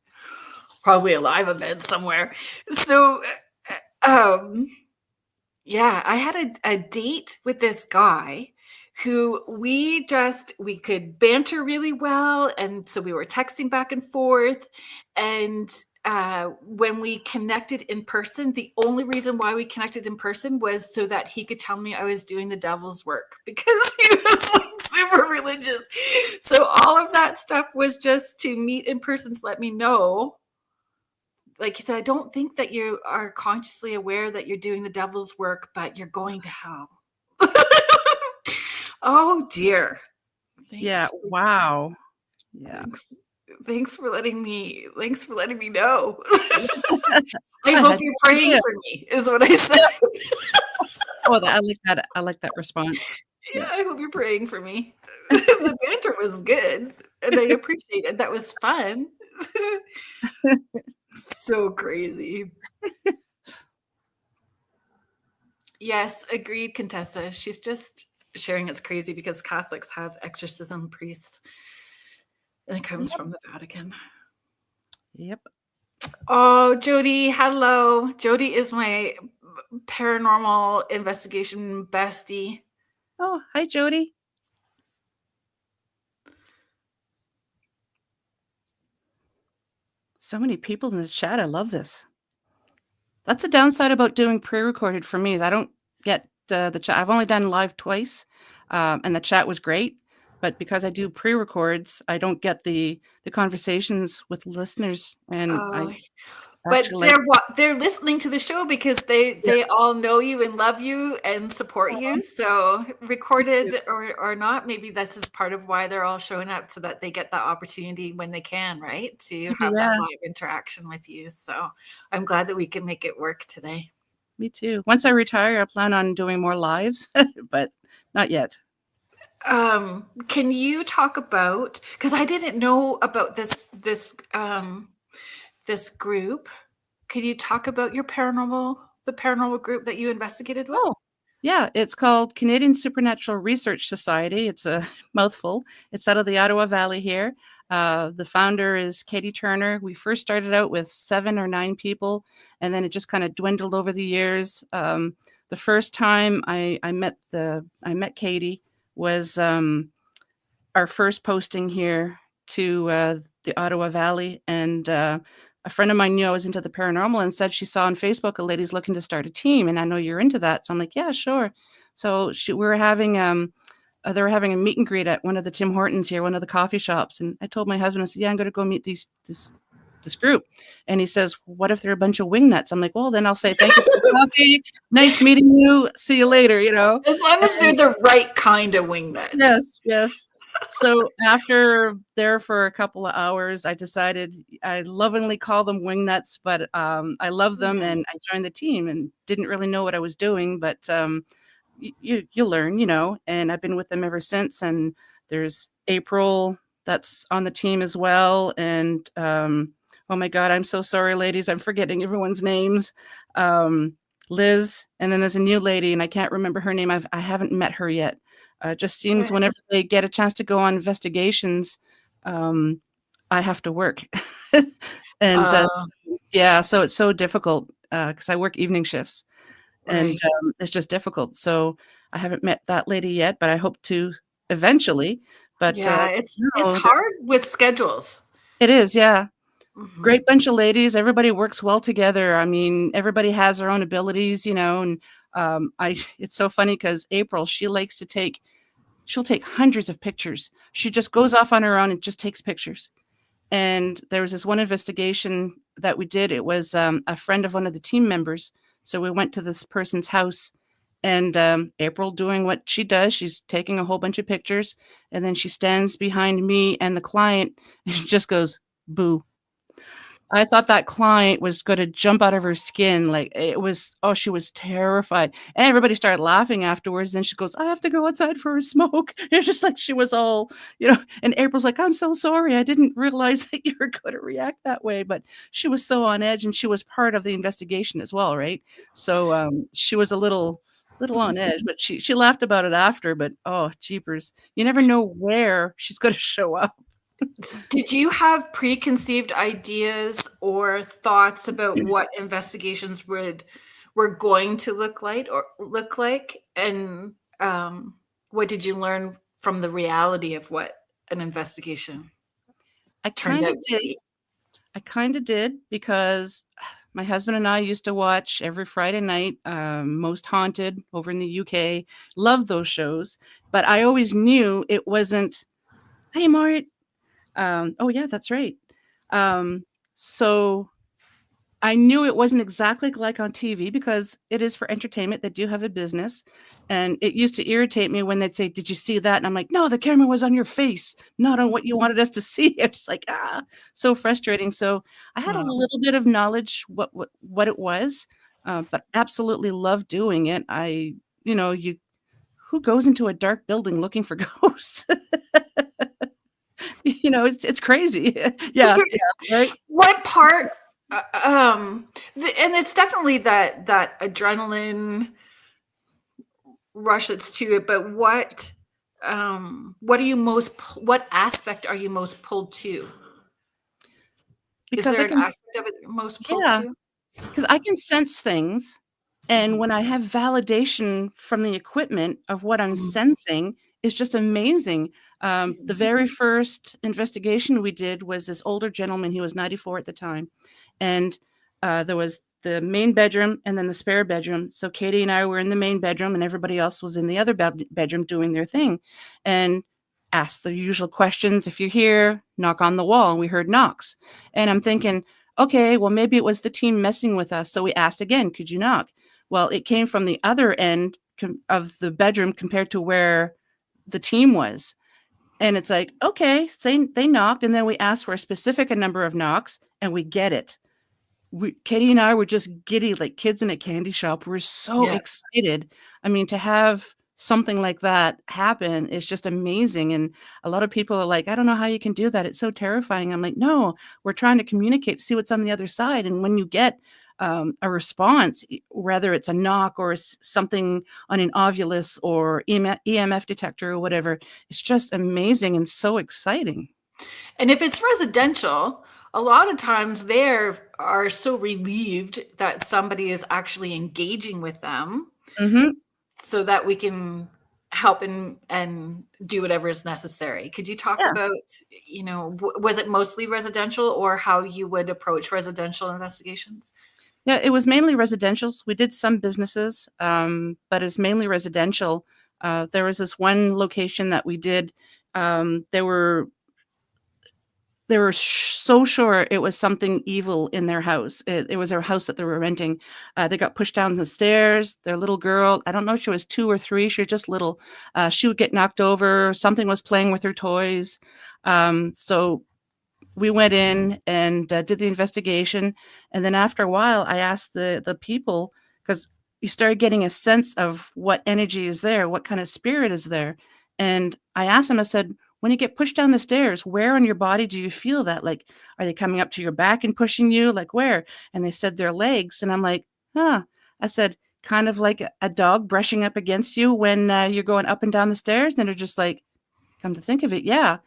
Probably a live event somewhere. So yeah, I had a date with this guy who we could banter really well. And so we were texting back and forth. And when we connected in person, the only reason why we connected in person was so that he could tell me I was doing the devil's work, because he was like super religious. So all of that stuff was just to meet in person to let me know. Like he said, I don't think that you are consciously aware that you're doing the devil's work, but you're going to hell. Oh dear. Yeah. Wow. Yeah. Thanks for letting me know. I hope you're praying for me, is what I said. Oh, I like that. I like that response. Yeah, I hope you're praying for me. The banter was good, and I appreciate it. That was fun. So crazy. Yes, agreed, Contessa. She's just sharing it's crazy because Catholics have exorcism priests, and it comes from the Vatican. Yep. Oh, Jody, hello. Jody is my paranormal investigation bestie. Oh, hi, Jody. So many people in the chat. I love this. That's a downside about doing pre-recorded for me is I don't get the chat. I've only done live twice, and the chat was great. But because I do pre-records, I don't get the conversations with listeners, and I Oh, but actually like they're listening to the show because they yes. all know you and love you and support Aw, you. So thank you. recorded or not, maybe that's is part of why they're all showing up so that they get that opportunity when they can, right? To have that Yeah, live interaction with you. So I'm glad that we can make it work today. me too. Once I retire, I plan on doing more lives, but not yet. Can you talk about, because I didn't know about this group. Could you talk about the paranormal group that you investigated with? Oh, yeah, it's called Canadian Supernatural Research Society. It's a mouthful. It's out of the Ottawa Valley here. The founder is Katie Turner. We first started out with 7 or 9 people, and then it just kind of dwindled over the years. The first time I met Katie was our first posting here to the Ottawa Valley, and a friend of mine knew I was into the paranormal and said she saw on Facebook a lady's looking to start a team, and I know you're into that. So I'm like, yeah, sure. So we were having they were having a meet and greet at one of the Tim Hortons here, one of the coffee shops, and I told my husband, I said, yeah, I'm going to go meet this group. And he says, what if they're a bunch of wingnuts? I'm like, well, then I'll say thank you for the coffee. Nice meeting you. See you later, As long as they're the right kind of wingnuts. Yes, yes. So after there for a couple of hours, I decided I lovingly call them wingnuts, but I love them, and I joined the team and didn't really know what I was doing, but you learn, and I've been with them ever since. And there's April that's on the team as well, and oh my God, I'm so sorry, ladies, I'm forgetting everyone's names. Liz, and then there's a new lady, and I can't remember her name. I haven't met her yet. Just seems whenever they get a chance to go on investigations, I have to work. And yeah, so it's so difficult because I work evening shifts, and it's just difficult. So I haven't met that lady yet, but I hope to eventually. But yeah, it's no, hard with schedules. it is, yeah. Mhm. Great bunch of ladies. Everybody works well together. I mean, everybody has their own abilities, and it's so funny because April, she'll take hundreds of pictures. She just goes off on her own and just takes pictures. And there was this one investigation that we did. It was a friend of one of the team members. So we went to this person's house, and April doing what she does. She's taking a whole bunch of pictures, and then she stands behind me and the client and just goes, boo. I thought that client was going to jump out of her skin. Like she was terrified. And everybody started laughing afterwards. Then she goes, I have to go outside for a smoke. It's just like she was all, and April's like, I'm so sorry. I didn't realize that you were going to react that way. But she was so on edge, and she was part of the investigation as well, right? So she was a little on edge, but she laughed about it after. But oh, jeepers. You never know where she's going to show up. Did you have preconceived ideas or thoughts about what investigations were going to look like? And what did you learn from the reality of what an investigation turned out to be? I kind of did because my husband and I used to watch every Friday night, Most Haunted over in the UK. Loved those shows, but I always knew it wasn't, hey, Mart. Oh, yeah, that's right. So I knew it wasn't exactly like on TV because it is for entertainment. They do have a business. And it used to irritate me when they'd say, did you see that? And I'm like, no, the camera was on your face, not on what you wanted us to see. It's like, so frustrating. So I had a little bit of knowledge what it was, but absolutely loved doing it. Who goes into a dark building looking for ghosts? It's crazy. Yeah, right. What part? And it's definitely that adrenaline rush that's to it. But what aspect are you most pulled to? Because is there an aspect of it you're most pulled to? Because I can sense things, and when I have validation from the equipment of what I'm sensing, is just amazing. The very first investigation we did was this older gentleman. He was 94 at the time. And there was the main bedroom and then the spare bedroom. So Katie and I were in the main bedroom and everybody else was in the other bedroom doing their thing. And asked the usual questions. If you're here, knock on the wall. And we heard knocks. And I'm thinking, okay, well, maybe it was the team messing with us. So we asked again, could you knock? Well, it came from the other end of the bedroom compared to where the team was. And it's like, okay, they knocked. And then we asked for a specific number of knocks and we get it. Katie and I were just giddy like kids in a candy shop. We're so excited. I mean, to have something like that happen is just amazing. And a lot of people are like, I don't know how you can do that. It's so terrifying. I'm like, no, we're trying to communicate, see what's on the other side. And when you get a response, whether it's a knock or something on an Ovilus or EMF detector or whatever, it's just amazing and so exciting. And if it's residential, a lot of times they are so relieved that somebody is actually engaging with them. Mm-hmm. So that we can help and do whatever is necessary. Could you talk about, was it mostly residential or how you would approach residential investigations? Yeah, it was mainly residentials. We did some businesses, but it's mainly residential. There was this one location that we did. They were so sure it was something evil in their house. It was their house that they were renting. They got pushed down the stairs. Their little girl, I don't know if she was 2 or 3. She was just little. She would get knocked over. Something was playing with her toys. So we went in and did the investigation. And then after a while, I asked the people, because you started getting a sense of what energy is there, what kind of spirit is there. And I asked them, I said, when you get pushed down the stairs, where on your body do you feel that? Like, are they coming up to your back and pushing you? Like, where? And they said their legs. And I'm like, I said, kind of like a dog brushing up against you when you're going up and down the stairs. And they're just like, come to think of it, yeah.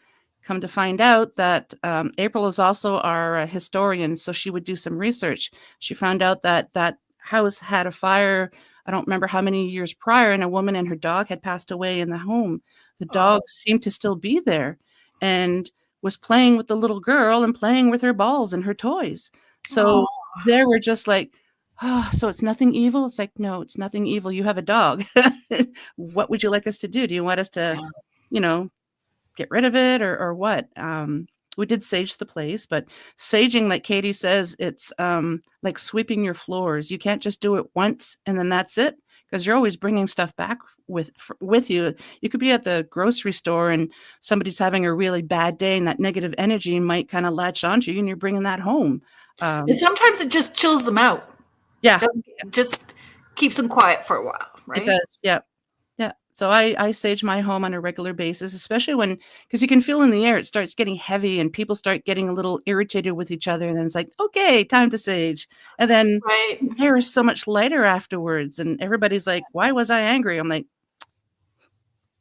Come to find out that April is also our historian, so she would do some research. She found out that that house had a fire, I don't remember how many years prior, and a woman and her dog had passed away in the home. The dog seemed to still be there and was playing with the little girl and playing with her balls and her toys. So they were just like, so it's nothing evil? It's like, no, it's nothing evil. You have a dog. What would you like us to do? Do you want us to, get rid of it or what? We did sage the place, but saging, like Katie says, it's like sweeping your floors. You can't just do it once and then that's it, because you're always bringing stuff back with you. You could be at the grocery store and somebody's having a really bad day and that negative energy might kind of latch onto you and you're bringing that home. And sometimes it just chills them out. Yeah. It just keeps them quiet for a while, right? It does, yeah. Yeah. So I sage my home on a regular basis, especially because you can feel in the air, it starts getting heavy and people start getting a little irritated with each other. And then it's like, okay, time to sage. And then the air is so much lighter afterwards. And everybody's like, why was I angry? I'm like,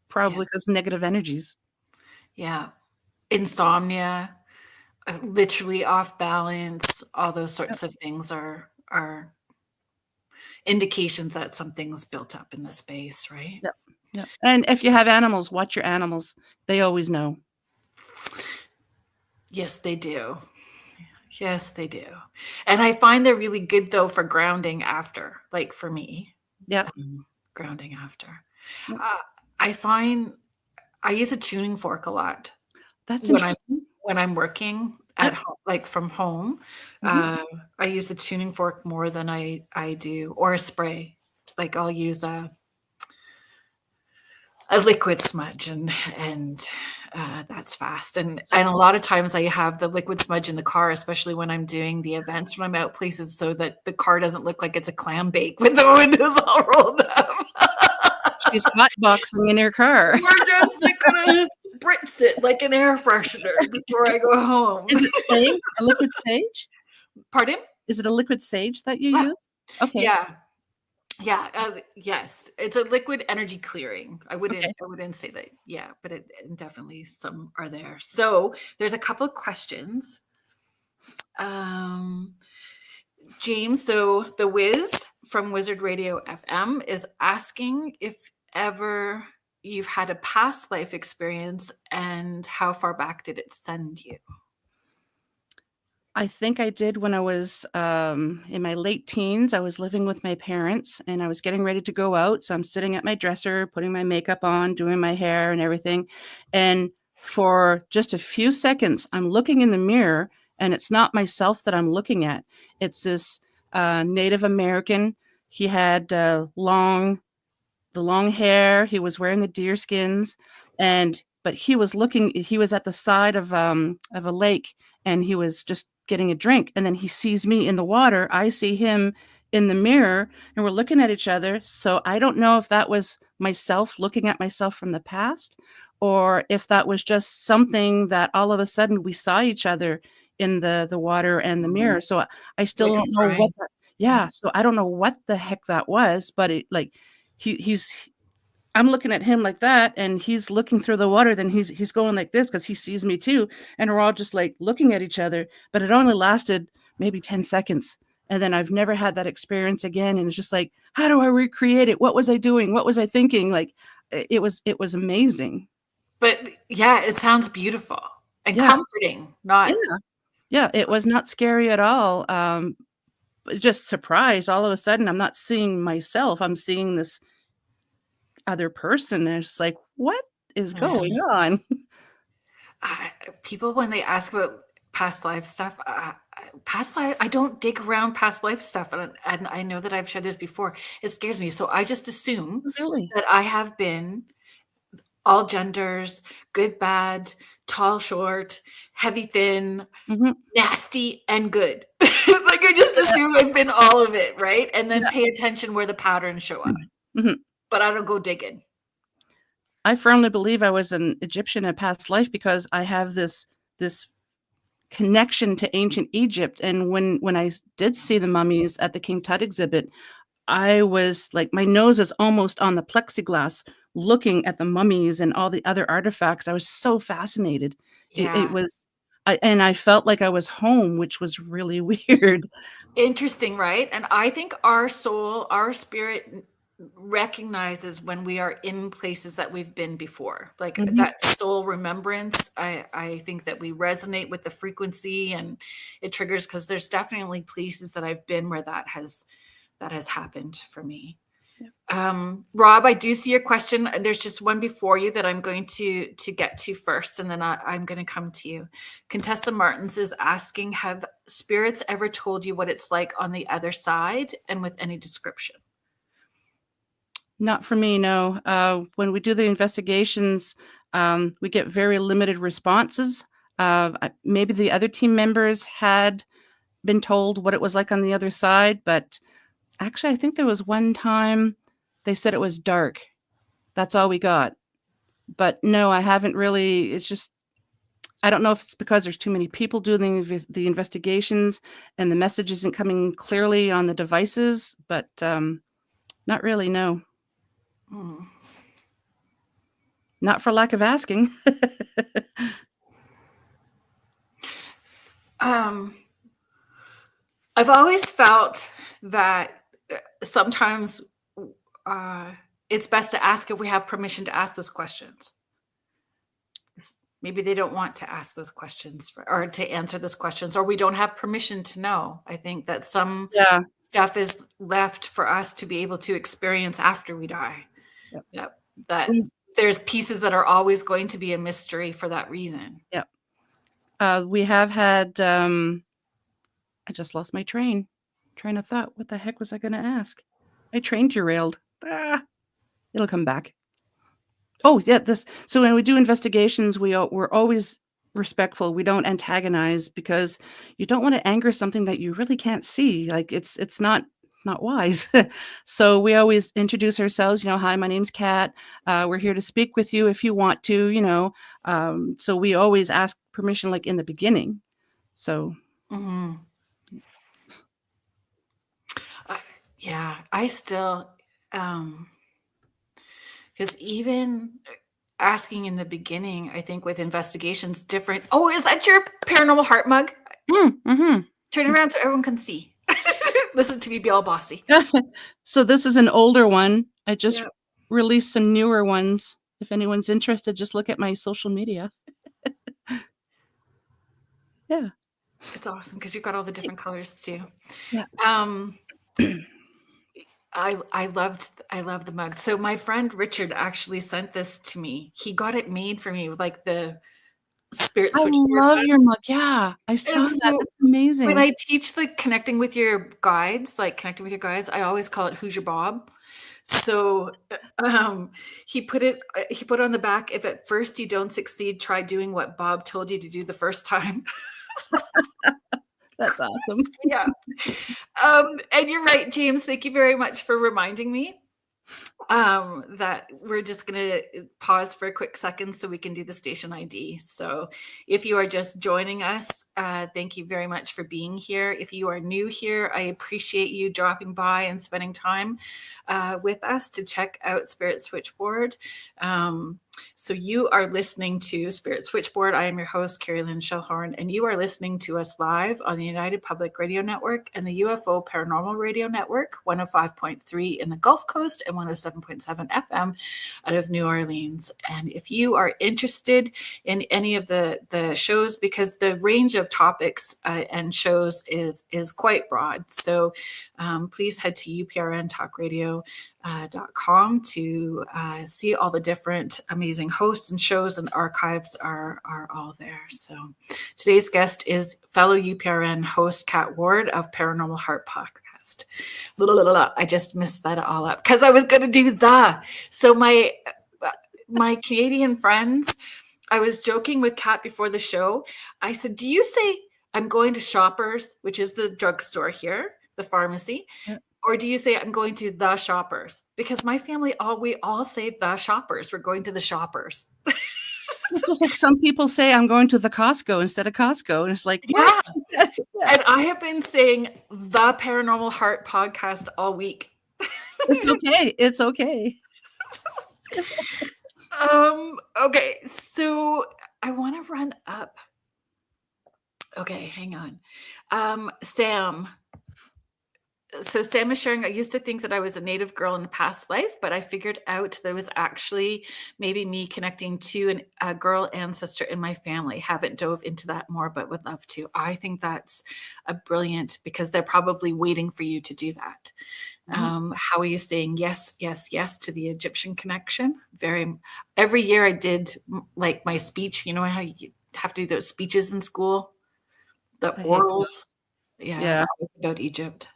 probably because negative energies. Yeah. Insomnia, literally off balance, all those sorts of things are indications that something's built up in the space, right? Yep. Yep. And if you have animals, watch your animals. They always know. Yes, they do. Yes, they do. And I find they're really good, though, for grounding after, like for me. Yeah. Grounding after. Yep. I find I use a tuning fork a lot. That's interesting. When I'm working at home, like from home, I use the tuning fork more than I do, or a spray. Like I'll use a liquid smudge and that's fast. And a lot of times I have the liquid smudge in the car, especially when I'm doing the events, when I'm out places, so that the car doesn't look like it's a clam bake with the windows all rolled up. She's hotboxing in her car. We're just gonna spritz it like an air freshener before I go home. Is it sage? A liquid sage? Pardon? Is it a liquid sage that you use? Okay. Yeah. Yeah. Yes. It's a liquid energy clearing. I wouldn't say that. Yeah, but it definitely some are there. So there's a couple of questions. James, so the Wiz from Wizard Radio FM is asking if ever you've had a past life experience, and how far back did it send you? I think I did when I was in my late teens. I was living with my parents and I was getting ready to go out. So I'm sitting at my dresser, putting my makeup on, doing my hair and everything. And for just a few seconds, I'm looking in the mirror and it's not myself that I'm looking at. It's this Native American. He had the long hair. He was wearing the deer skins, but he was at the side of a lake, and he was just getting a drink. And then he sees me in the water. I see him in the mirror, and we're looking at each other. So I don't know if that was myself looking at myself from the past, or if that was just something that all of a sudden we saw each other in the water and the mirror. So I still Like don't know what scrying. that, yeah. So I don't know what the heck that was, but it like he's I'm looking at him like that, and he's looking through the water. Then he's going like this because he sees me too, and we're all just like looking at each other. But it only lasted maybe 10 seconds, and then I've never had that experience again. And it's just like, how do I recreate it? What was I doing? What was I thinking? Like, it was amazing. But yeah, it sounds beautiful and Yeah, comforting. Not yeah. It was not scary at all. Just surprised. All of a sudden, I'm not seeing myself. I'm seeing this other person. And it's like, what is yeah. going on? People when they ask about past life stuff, past life, I don't dig around past life stuff, and I know that I've shared this before. It scares me, so I just assume Really? that I have been all genders, good, bad, tall, short, heavy, thin, Mhm. nasty, and good. Like I just assume I've been all of it, right? And then Yeah. pay attention where the patterns show up. Mhm. But I don't go digging. I firmly believe I was an Egyptian in a past life because I have this connection to ancient Egypt. And when I did see the mummies at the King Tut exhibit, I was like, my nose is almost on the plexiglass looking at the mummies and all the other artifacts. I was so fascinated. It Yeah. was, and I felt like I was home, which was really weird. Interesting, right? And I think our soul, our spirit recognizes when we are in places that we've been before. Like Mhm. that soul remembrance, I think that we resonate with the frequency, and it triggers, because there's definitely places that I've been where that has happened for me. Rob, I do see your question. There's just one before you that I'm going to get to first, and then I'm going to come to you. Contessa Martins is asking, have spirits ever told you what it's like on the other side, and with any description? Not for me, no. When we do the investigations, we get very limited responses. Maybe the other team members had been told what it was like on the other side, but actually, I think there was one time they said it was dark. That's all we got. But no, I haven't really. It's just, I don't know if it's because there's too many people doing the investigations and the message isn't coming clearly on the devices, but not really, no. Hmm. Not for lack of asking. I've always felt that sometimes it's best to ask if we have permission to ask those questions. Maybe they don't want to ask those questions or to answer those questions, or we don't have permission to know. I think that some Yeah. stuff is left for us to be able to experience after we die. Yep. That there's pieces that are always going to be a mystery for that reason. Yep. We have had, I just lost my train of thought. What the heck was I going to ask? My train derailed. It'll come back. Oh, yeah. So when we do investigations, we're always respectful. We don't antagonize, because you don't want to anger something that you really can't see. Like it's not wise. So we always introduce ourselves. Hi, my name's Kat. We're here to speak with you if you want to. So we always ask permission, like in the beginning. So. Mm-hmm. Yeah, I still, because even asking in the beginning, I think with investigations, different. Oh, is that your Paranormal Heart mug? Mm-hmm. Turn around so everyone can see. Listen to me be all bossy. So this is an older one. I just released some newer ones. If anyone's interested, just look at my social media. Yeah. It's awesome because you've got all the different Thanks. colors too. Yeah. I love the mug. So my friend Richard actually sent this to me. He got it made for me with like the spirit I switchboard love mug. your mug. Yeah, I saw And that. so That's amazing. when I teach the connecting with your guides, I always call it Who's Your Bob. So he put it on the back. If at first you don't succeed, try doing what Bob told you to do the first time. That's awesome. Yeah. And you're right, James. Thank you very much for reminding me that we're just going to pause for a quick second so we can do the station ID. So if you are just joining us, thank you very much for being here. If you are new here, I appreciate you dropping by and spending time with us to check out Spirit Switchboard. So you are listening to Spirit Switchboard. I am your host, Carrie Lynn Shellhorn, and you are listening to us live on the United Public Radio Network and the UFO Paranormal Radio Network, 105.3 in the Gulf Coast and 107.7 FM out of New Orleans. And if you are interested in any of the shows, because the range of topics and shows is quite broad, so please head to uprntalkradio.com to see all the different amazing hosts and shows, and archives are all there. So today's guest is fellow UPRN host Kat Ward of Paranormal Heart Podcast. I just messed that all up because I was going to do the. So my Canadian friends, I was joking with Kat before the show. I said, do you say I'm going to Shoppers, which is the drugstore here, the pharmacy? Yeah. Or do you say I'm going to the Shoppers? Because my family, we all say the Shoppers. We're going to the Shoppers. It's just like some people say I'm going to the Costco instead of Costco. And it's like, yeah. And I have been saying the Paranormal Heart Podcast all week. It's okay. It's okay. Okay. So I want to run up. Okay, hang on. Sam. So Sam is sharing, I used to think that I was a Native girl in a past life, but I figured out there was actually maybe me connecting to a girl ancestor in my family. Haven't dove into that more, but would love to. I think that's a brilliant, because they're probably waiting for you to do that. Mm-hmm. How are you saying yes, yes, yes to the Egyptian connection? Every year I did like my speech. You know how you have to do those speeches in school? The orals. Yeah. About Egypt.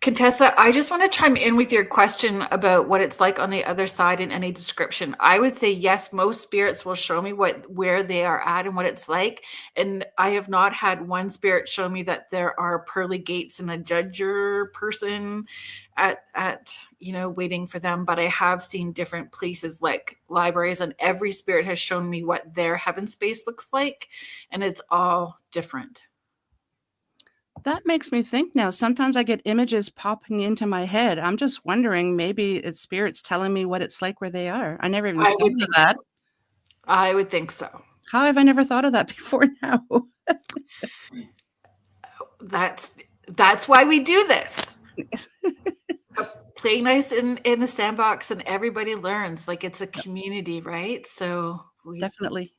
Contessa, I just want to chime in with your question about what it's like on the other side in any description. I would say yes, most spirits will show me where they are at and what it's like. And I have not had one spirit show me that there are pearly gates and a judger person at waiting for them. But I have seen different places like libraries, and every spirit has shown me what their heaven space looks like. And it's all different. That makes me think now. Sometimes I get images popping into my head. I'm just wondering, maybe it's spirits telling me what it's like where they are. I never even thought of that. So. I would think so. How have I never thought of that before now? That's why we do this. Play nice in the sandbox, and everybody learns. Like, it's a community, right? So definitely.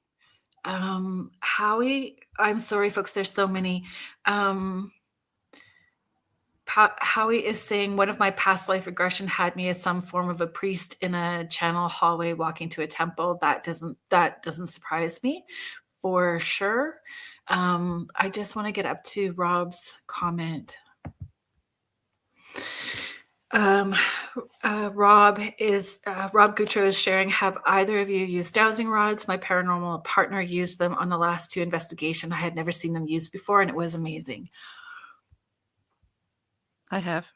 Howie, I'm sorry, folks. There's so many. Howie is saying one of my past life regression had me as some form of a priest in a channel hallway walking to a temple. That doesn't surprise me, for sure. I just want to get up to Rob's comment. Rob Gutro is sharing, have either of you used dowsing rods? My paranormal partner used them on the last 2 investigations. I had never seen them used before, and it was amazing. I have.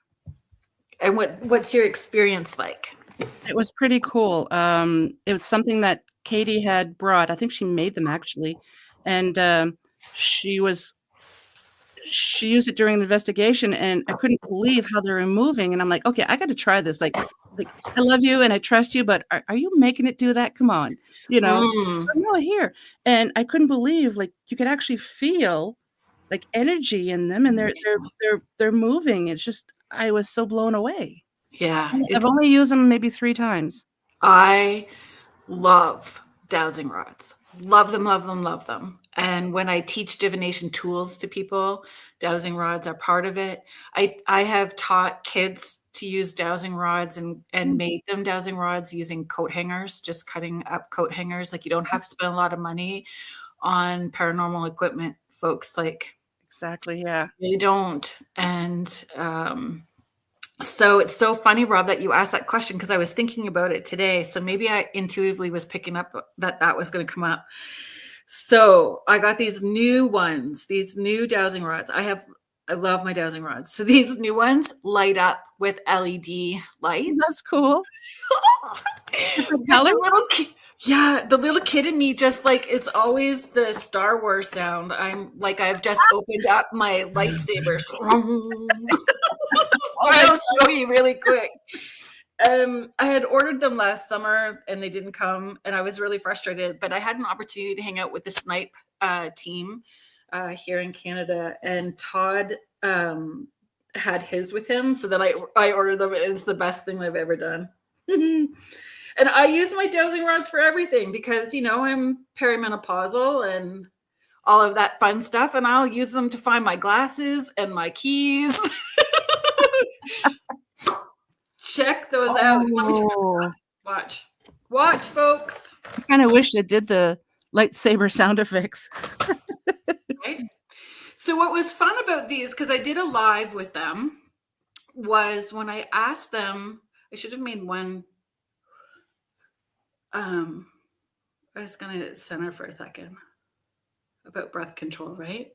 And what's your experience like? It was pretty cool. It was something that Katie had brought. I think she made them actually. And she used it during the investigation, and I couldn't believe how they were moving. And I'm like, okay, I got to try this. Like I love you and I trust you, but are you making it do that? Come on, So no, here. And I couldn't believe, like, you could actually feel like energy in them, and they're moving. It's just I was so blown away. Yeah. I've only used them maybe 3 times. I love dowsing rods. Love them, love them, love them. And when I teach divination tools to people, dowsing rods are part of it. I have taught kids to use dowsing rods and made them dowsing rods using coat hangers, just cutting up coat hangers. Like, you don't have to spend a lot of money on paranormal equipment, folks. Like, Exactly, yeah. you don't. And so it's so funny, Rob, that you asked that question, because I was thinking about it today. So maybe I intuitively was picking up that was going to come up. So I got these new ones, these new dowsing rods. I love my dowsing rods. So these new ones light up with LED lights. That's cool. The little kid in me, just like, it's always the Star Wars sound. I'm like, I've just opened up my lightsaber. I'll show you really quick. I had ordered them last summer and they didn't come, and I was really frustrated, but I had an opportunity to hang out with the Snipe team here in Canada, and Todd had his with him. So then I ordered them, and it's the best thing I've ever done. And I use my dowsing rods for everything because, I'm perimenopausal and all of that fun stuff, and I'll use them to find my glasses and my keys. Check those out. Watch, folks. I kind of wish they did the lightsaber sound effects. Right? So what was fun about these, because I did a live with them, was when I asked them, I should have made one. I was going to center for a second about breath control, right?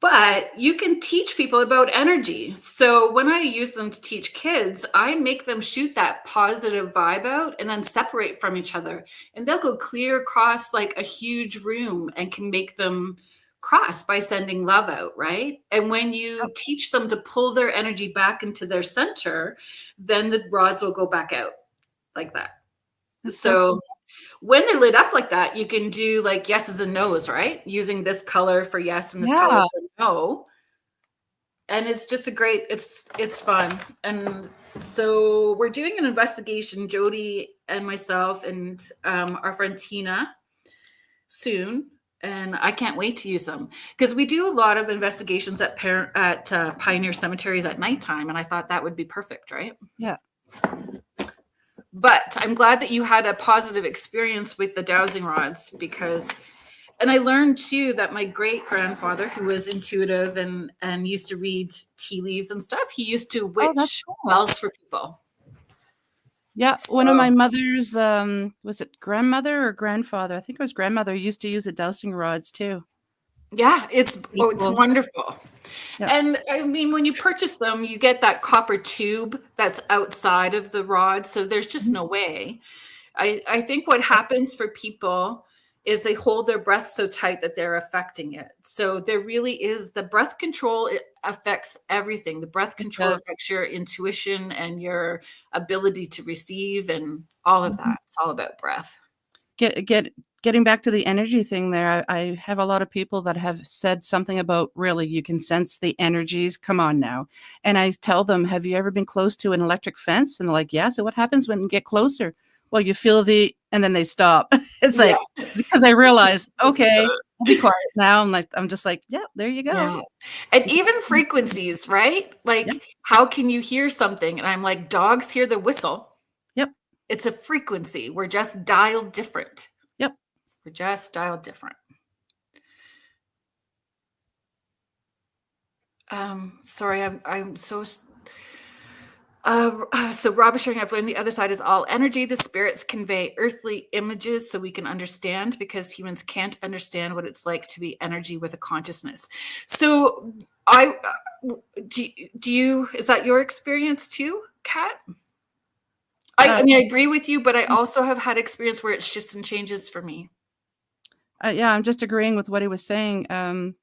But you can teach people about energy. So when I use them to teach kids, I make them shoot that positive vibe out and then separate from each other. And they'll go clear across like a huge room and can make them cross by sending love out, right? And when you teach them to pull their energy back into their center, then the rods will go back out like that. So when they're lit up like that, you can do like yeses and nos, right? Using this color for yes and this color for no. And it's just it's fun. And so we're doing an investigation, Jody and myself and our friend Tina, soon. And I can't wait to use them, because we do a lot of investigations at Pioneer cemeteries at nighttime. And I thought that would be perfect, right? Yeah. But I'm glad that you had a positive experience with the dowsing rods, and I learned too that my great grandfather, who was intuitive and used to read tea leaves and stuff, he used to witch spells for people. Yeah, one of my mother's, was it grandmother or grandfather? I think it was grandmother, used to use the dowsing rods too. Yeah, it's wonderful. Yeah. And I mean, when you purchase them, you get that copper tube that's outside of the rod. So there's just no way. I think what happens for people is they hold their breath so tight that they're affecting it. So there really is the breath control. It affects everything. The breath control affects your intuition and your ability to receive and all of that. It's all about breath. Getting back to the energy thing there, I have a lot of people that have said something about, really, you can sense the energies. Come on now. And I tell them, have you ever been close to an electric fence? And they're like, yeah. So what happens when you get closer? Well, you feel and then they stop. It's like, because I realize, okay, I'll be quiet now. I'm just like, yeah, there you go. Yeah. And even frequencies, right? Like, how can you hear something? And I'm like, dogs hear the whistle. Yep. It's a frequency. We're just dialed different. We're just dialed different. Sorry, I'm so. So Rob is sharing, I've learned the other side is all energy. The spirits convey earthly images so we can understand, because humans can't understand what it's like to be energy with a consciousness. So do you, is that your experience too, Kat? I mean, I agree with you, but I also have had experience where it shifts and changes for me. Yeah, I'm just agreeing with what he was saying. So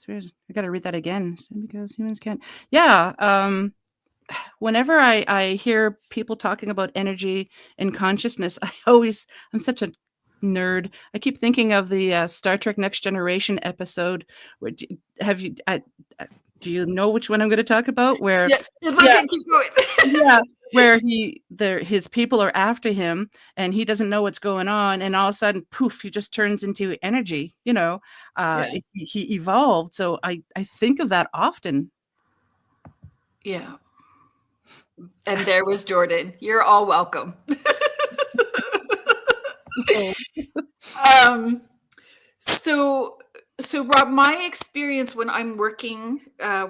I got to read that again, because humans can't. Yeah. Whenever I hear people talking about energy and consciousness, I'm such a nerd. I keep thinking of the Star Trek Next Generation episode. Do do you know which one I'm going to talk about? Where Yeah, it's okay, keep going. yeah, where his people are after him and he doesn't know what's going on, and all of a sudden, poof, he just turns into energy. Yes. He evolved. So I think of that often. Yeah. And there was Jordan. You're all welcome. So Rob, my experience when I'm working,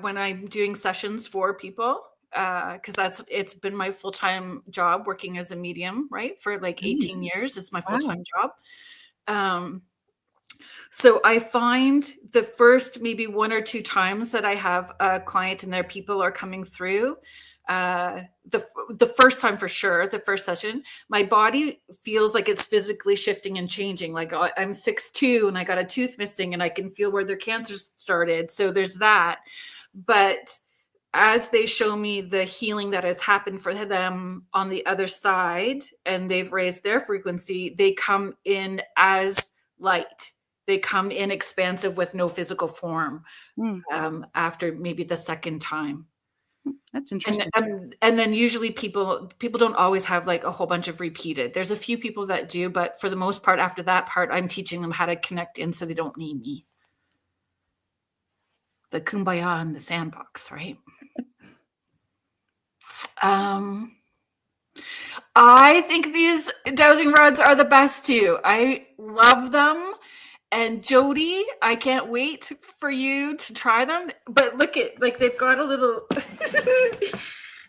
when I'm doing sessions for people, because it's been my full-time job working as a medium, right? For like 18 years. It's my full-time job. So I find the first maybe 1 or 2 times that I have a client and their people are coming through, the first time for sure, the first session, my body feels like it's physically shifting and changing. Like I'm 6'2" and I got a tooth missing and I can feel where their cancer started. So there's that. But as they show me the healing that has happened for them on the other side and they've raised their frequency, they come in as light. They come in expansive with no physical form after maybe the second time. That's interesting. And then usually people don't always have like a whole bunch of repeated. There's a few people that do, but for the most part, after that part, I'm teaching them how to connect in so they don't need me. The kumbaya in the sandbox, right? I think these dowsing rods are the best too. I love them. And Jody, I can't wait for you to try them. But look at, like, they've got a little.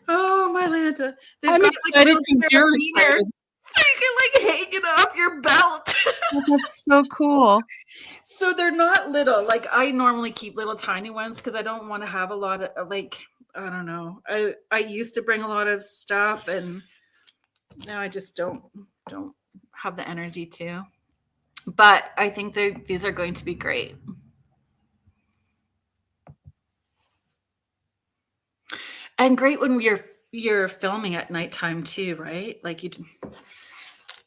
Oh, my Lanta. I'm excited because you're excited. So you can, like, hang it off your belt. That's so cool. So they're not little. Like, I normally keep little tiny ones because I don't want to have a lot of, like, I don't know. I used to bring a lot of stuff, and now I just don't have the energy to. But I think these are going to be great. And great when you're filming at nighttime too, right? Like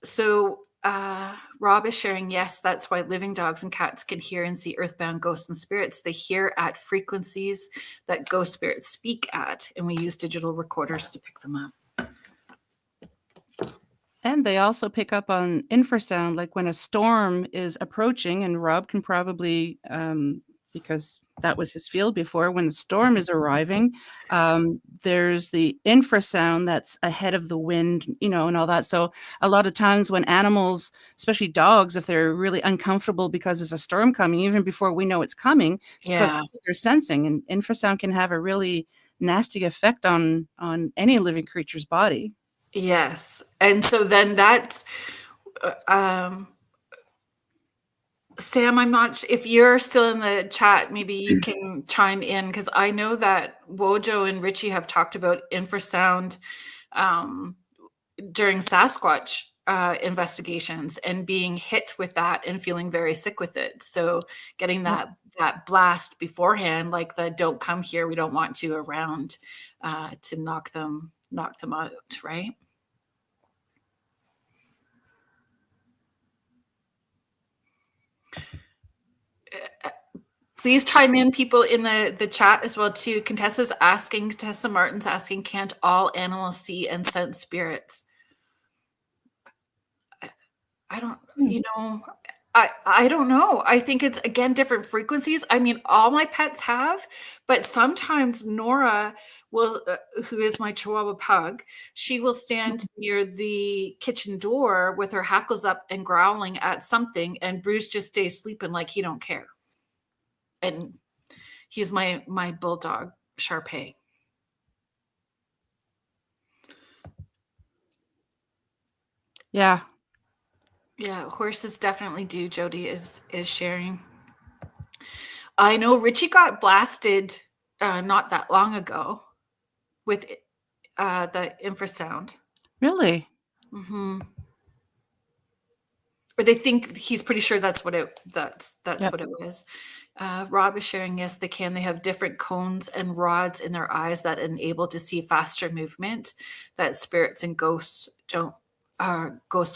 So Rob is sharing, yes, that's why living dogs and cats can hear and see earthbound ghosts and spirits. They hear at frequencies that ghost spirits speak at, and we use digital recorders to pick them up. And they also pick up on infrasound, like when a storm is approaching, and Rob can probably, because that was his field before, when the storm is arriving, there's the infrasound that's ahead of the wind, and all that. So a lot of times when animals, especially dogs, if they're really uncomfortable because there's a storm coming, even before we know it's coming, it's because that's what they're sensing. And infrasound can have a really nasty effect on any living creature's body. Yes. And so then that's, Sam, I'm not, if you're still in the chat, maybe you can chime in, because I know that Wojo and Richie have talked about infrasound during Sasquatch investigations and being hit with that and feeling very sick with it. So getting that blast beforehand, like the "don't come here, we don't want you around," to knock them out, right? Please chime in, people in the chat as well too. Contessa Martin's asking, can't all animals see and sense spirits? I don't, I don't know. I think it's, again, different frequencies. I mean, all my pets have, but sometimes Nora will, who is my Chihuahua pug, she will stand near the kitchen door with her hackles up and growling at something, and Bruce just stays sleeping like he don't care. And he's my bulldog, Sharpei. Yeah. Yeah, horses definitely do. Jody is sharing. I know Richie got blasted not that long ago with the infrasound. Really? Mm-hmm. Or they think, he's pretty sure that's what it what it was. Rob is sharing, yes, they can. They have different cones and rods in their eyes that enable to see faster movement that spirits and ghosts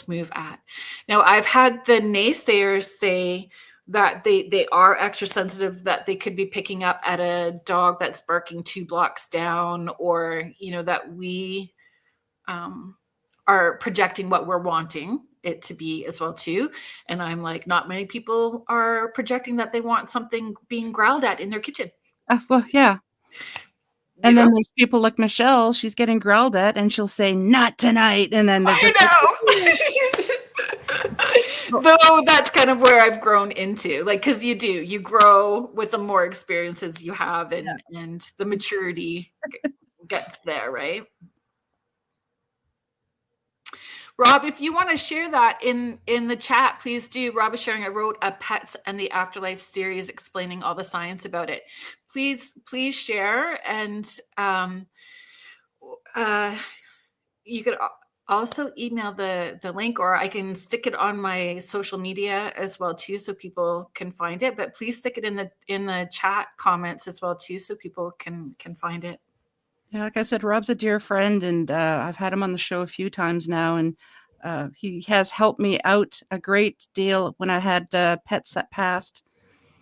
move at. Now, I've had the naysayers say, that they are extra sensitive, that they could be picking up at a dog that's barking 2 blocks down, or, that we are projecting what we're wanting it to be as well too. And I'm like, not many people are projecting that they want something being growled at in their kitchen. Well, yeah. And then there's people like Michelle, she's getting growled at and she'll say, not tonight. And then Though that's kind of where I've grown into, like, because you grow with the more experiences you have, and the maturity gets there, right? Rob, if you want to share that in the chat, please do. Rob is sharing, I wrote a Pets and the Afterlife series explaining all the science about it. Please share. And you could also email the link, or I can stick it on my social media as well too, so people can find it. But please stick it in the chat comments as well too, so people can find it. Yeah, like I said, Rob's a dear friend, and I've had him on the show a few times now, and he has helped me out a great deal when I had pets that passed.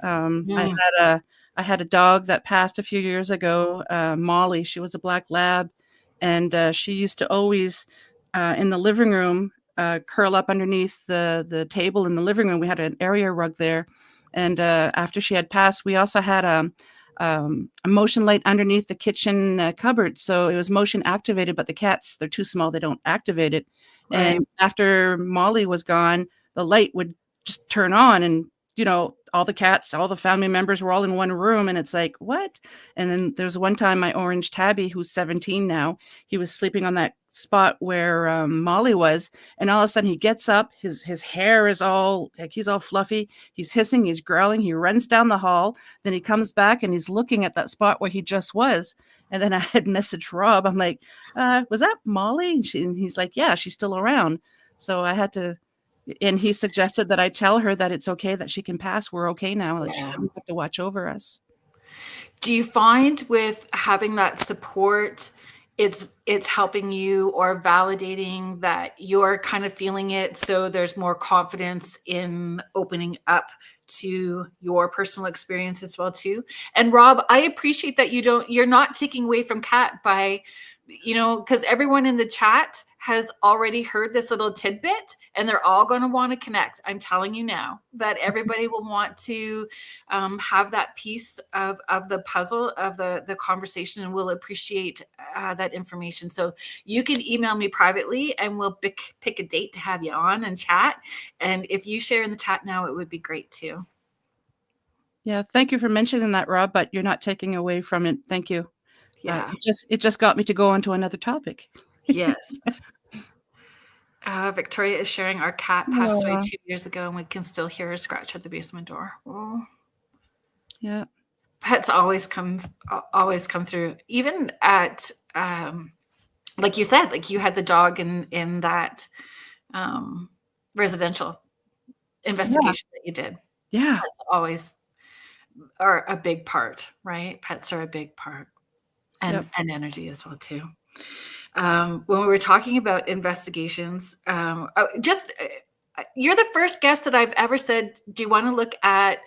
I had a dog that passed a few years ago, Molly. She was a black lab, and she used to always, in the living room, curl up underneath the table in the living room. We had an area rug there, and after she had passed, we also had a motion light underneath the kitchen cupboard. So it was motion activated, but the cats, they're too small, they don't activate it. Right. And after Molly was gone, the light would just turn on, and all the cats, all the family members were all in one room, and it's like, what? And then there's one time my orange tabby, who's 17 now, he was sleeping on that spot where Molly was, and all of a sudden he gets up, his hair is all like, he's all fluffy, he's hissing, he's growling, he runs down the hall, then he comes back and he's looking at that spot where he just was. And then I had messaged Rob, I'm like, was that Molly? And he's like, yeah, she's still around. So I had to, and he suggested that I tell her that it's okay, that she can pass. We're okay now. Like, she doesn't have to watch over us. Do you find with having that support, it's helping you or validating that you're kind of feeling it, so there's more confidence in opening up to your personal experience as well too? And Rob, I appreciate that you're not taking away from Kat by, because everyone in the chat has already heard this little tidbit, and they're all going to want to connect. I'm telling you now that everybody will want to have that piece of the puzzle of the conversation, and will appreciate that information. So you can email me privately, and we'll pick a date to have you on and chat. And if you share in the chat now, it would be great too. Yeah, thank you for mentioning that, Rob, but you're not taking away from it. Thank you. Yeah, it just got me to go on to another topic. Yes. Victoria is sharing, our cat passed away 2 years ago, and we can still hear her scratch at the basement door. Oh. Yeah. Pets always come through. Even at, like you said, like you had the dog in that residential investigation that you did. Yeah. Pets always are a big part, right? Pets are a big part, and energy as well too. When we were talking about investigations, you're the first guest that I've ever said, do you want to look at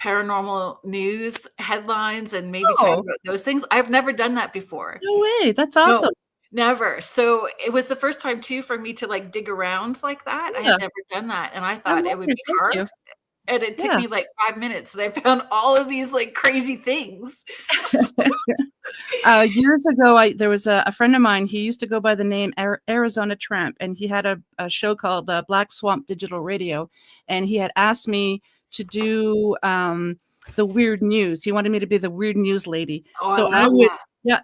paranormal news headlines and maybe talk about those things? I've never done that before. No way. That's awesome. No, never. So it was the first time too for me to like dig around like that. I had never done that, and I thought it would be hard. And it took me like 5 minutes, and I found all of these like crazy things. Years ago, there was a friend of mine. He used to go by the name Arizona Tramp, and he had a show called Black Swamp Digital Radio. And he had asked me to do the weird news. He wanted me to be the weird news lady. So I would,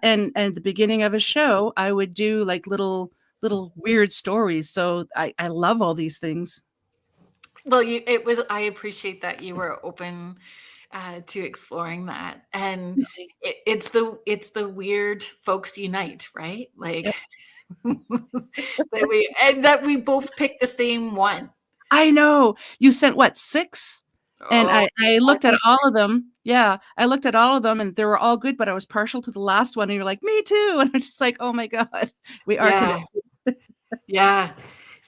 and at the beginning of a show, I would do like little weird stories. So I love all these things. Well, I appreciate that you were open to exploring that, and it's the weird folks unite, right? Like that we both picked the same one. I know. You sent what, 6? And I looked at all of them. Yeah, I looked at all of them, and they were all good, but I was partial to the last one. And you're like, me too. And I'm just like, oh my God, we are connected.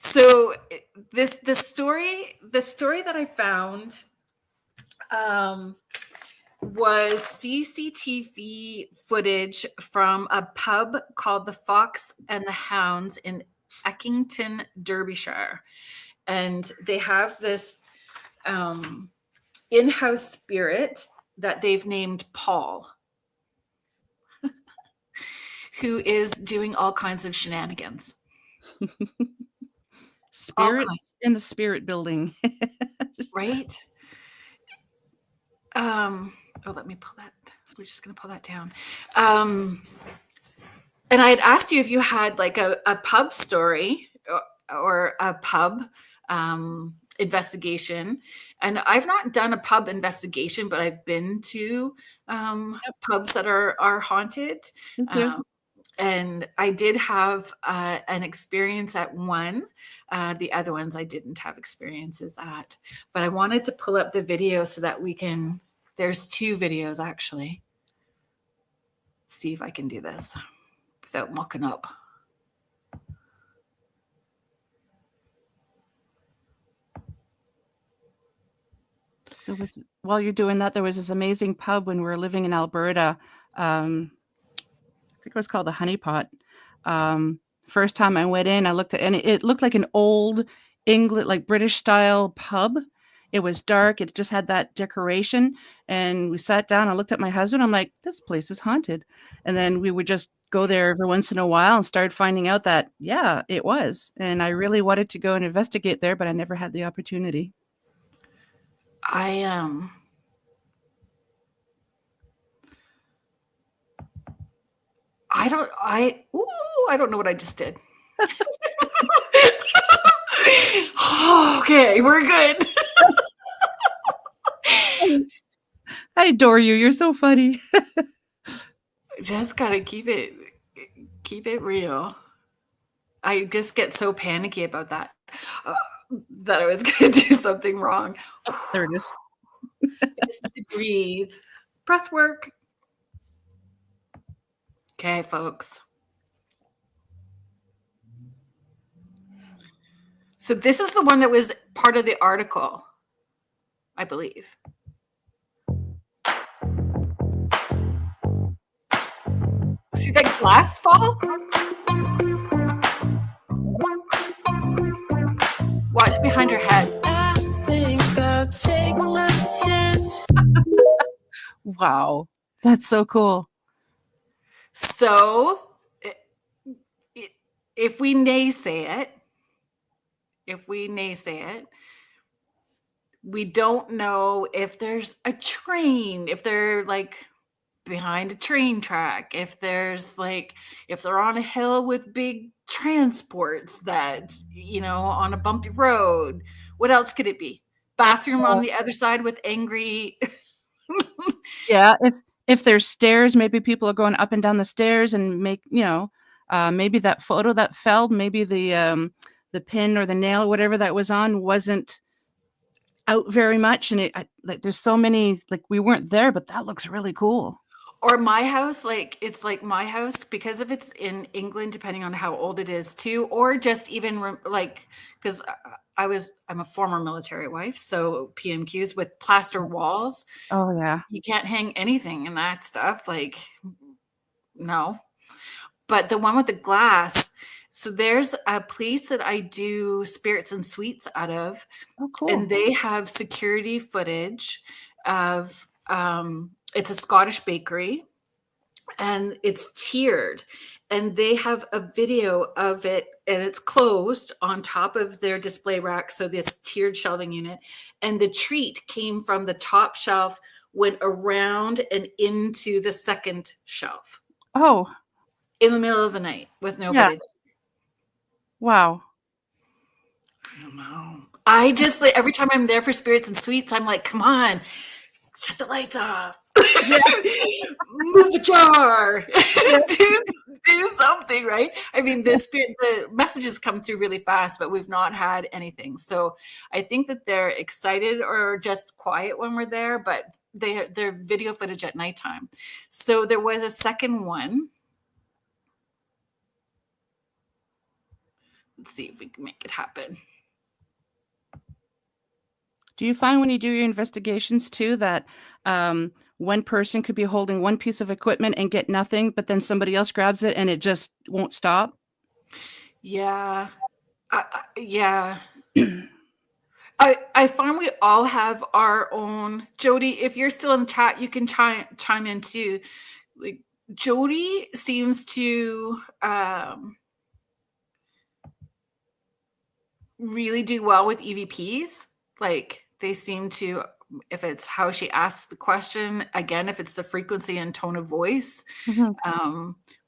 So the story that I found was CCTV footage from a pub called the Fox and the Hounds in Eckington, Derbyshire. And they have this in-house spirit that they've named Paul, who is doing all kinds of shenanigans. Spirits in the spirit building. Right? Let me pull that. We're just going to pull that down. And I had asked you if you had like a pub story or a pub investigation. And I've not done a pub investigation, but I've been to pubs that are haunted. Me too. And I did have an experience at one. The other ones I didn't have experiences at. But I wanted to pull up the video so that we can, there's 2 videos actually. See if I can do this without mucking up. While you're doing that, there was this amazing pub when we were living in Alberta. I think it was called the Honey Pot. First time I went in, I looked at, and it looked like an old English, like British style pub. It was dark. It just had that decoration. And we sat down. I looked at my husband. I'm like, this place is haunted. And then we would just go there every once in a while and started finding out that, yeah, it was. And I really wanted to go and investigate there, but I never had the opportunity. I don't know what I just did. Okay, we're good. I adore you. You're so funny. Just gotta keep it real. I just get so panicky about that that I was gonna do something wrong. Oh, there it is. Just to breathe. Breath work. Okay, folks. So this is the one that was part of the article, I believe. See that glass fall? Watch behind her head. I think I'll take my chance. Wow. That's so cool. So if we naysay it, we don't know if there's a train, if they're like behind a train track, if there's like, if they're on a hill with big transports that, on a bumpy road. What else could it be? Bathroom on the other side with angry. Yeah. If there's stairs, maybe people are going up and down the stairs and maybe that photo that fell, maybe the pin or the nail, whatever that was on, wasn't out very much. And there's so many, like, we weren't there, but that looks really cool. Or my house, like it's like my house, because if it's in England, depending on how old it is too, or just even like, because I'm a former military wife, so PMQs with plaster walls. Oh yeah. You can't hang anything in that stuff. Like, no. But the one with the glass, so there's a place that I do spirits and sweets out of. Oh, cool. And they have security footage of, it's a Scottish bakery and it's tiered, and they have a video of it, and it's closed on top of their display rack. So this tiered shelving unit, and the treat came from the top shelf, went around and into the second shelf. Oh, in the middle of the night with nobody there. Wow. I don't know. I just, like, every time I'm there for spirits and sweets, I'm like, come on, shut the lights off. Move a jar. do something, right? I mean, the messages come through really fast, but we've not had anything. So I think that they're excited or just quiet when we're there, but they're video footage at nighttime. So there was a second one. Let's see if we can make it happen. Do you find when you do your investigations too that one person could be holding one piece of equipment and get nothing, but then somebody else grabs it and it just won't stop? Yeah. Yeah. I find we all have our own. Jody, if you're still in the chat, you can chime in too. Like Jody seems to really do well with EVPs. Like they seem to, if it's how she asks the question, again, if it's the frequency and tone of voice,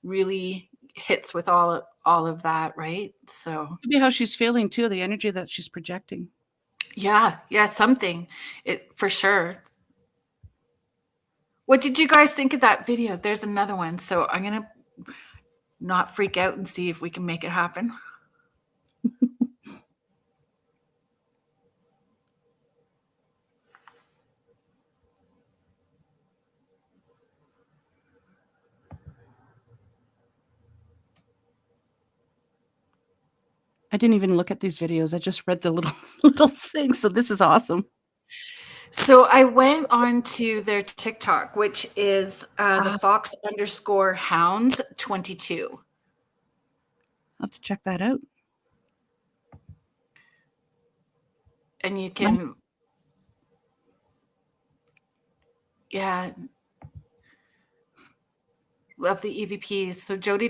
really hits with all of that, right? So Could be how she's feeling too, the energy that she's projecting. yeah, something. It for sure. What did you guys think of that video? There's another one. So I'm gonna not freak out and see if we can make it happen. I didn't even look at these videos. I just read the little thing. So this is awesome. So I went on to their TikTok, which is the Fox_Hounds 22. I'll have to check that out. And you can, yeah, love the EVPs. So Jody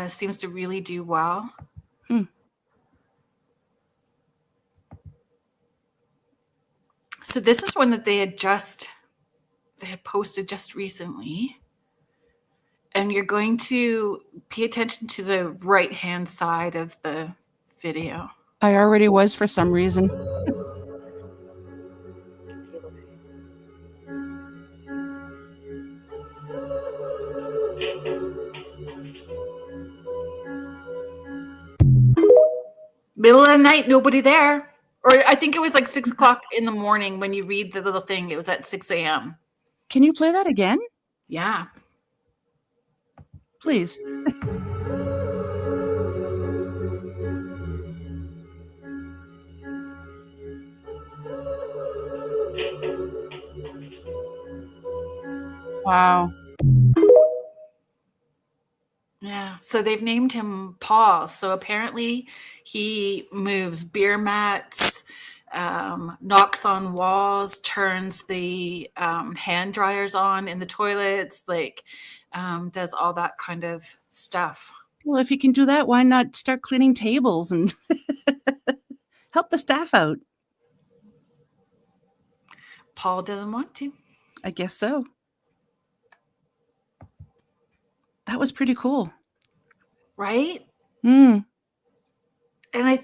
seems to really do well. So this is one that they had posted just recently. And you're going to pay attention to the right-hand side of the video. I already was for some reason. Middle of the night, nobody there. Or I think it was like 6 o'clock in the morning when you read the little thing. It was at 6 a.m. Can you play that again? Yeah. Please. Wow. Yeah. So they've named him Paul. So apparently he moves beer mats, knocks on walls, turns the hand dryers on in the toilets, like does all that kind of stuff. Well, if you can do that, why not start cleaning tables and help the staff out? Paul doesn't want to. I guess so. That was pretty cool. Right? And I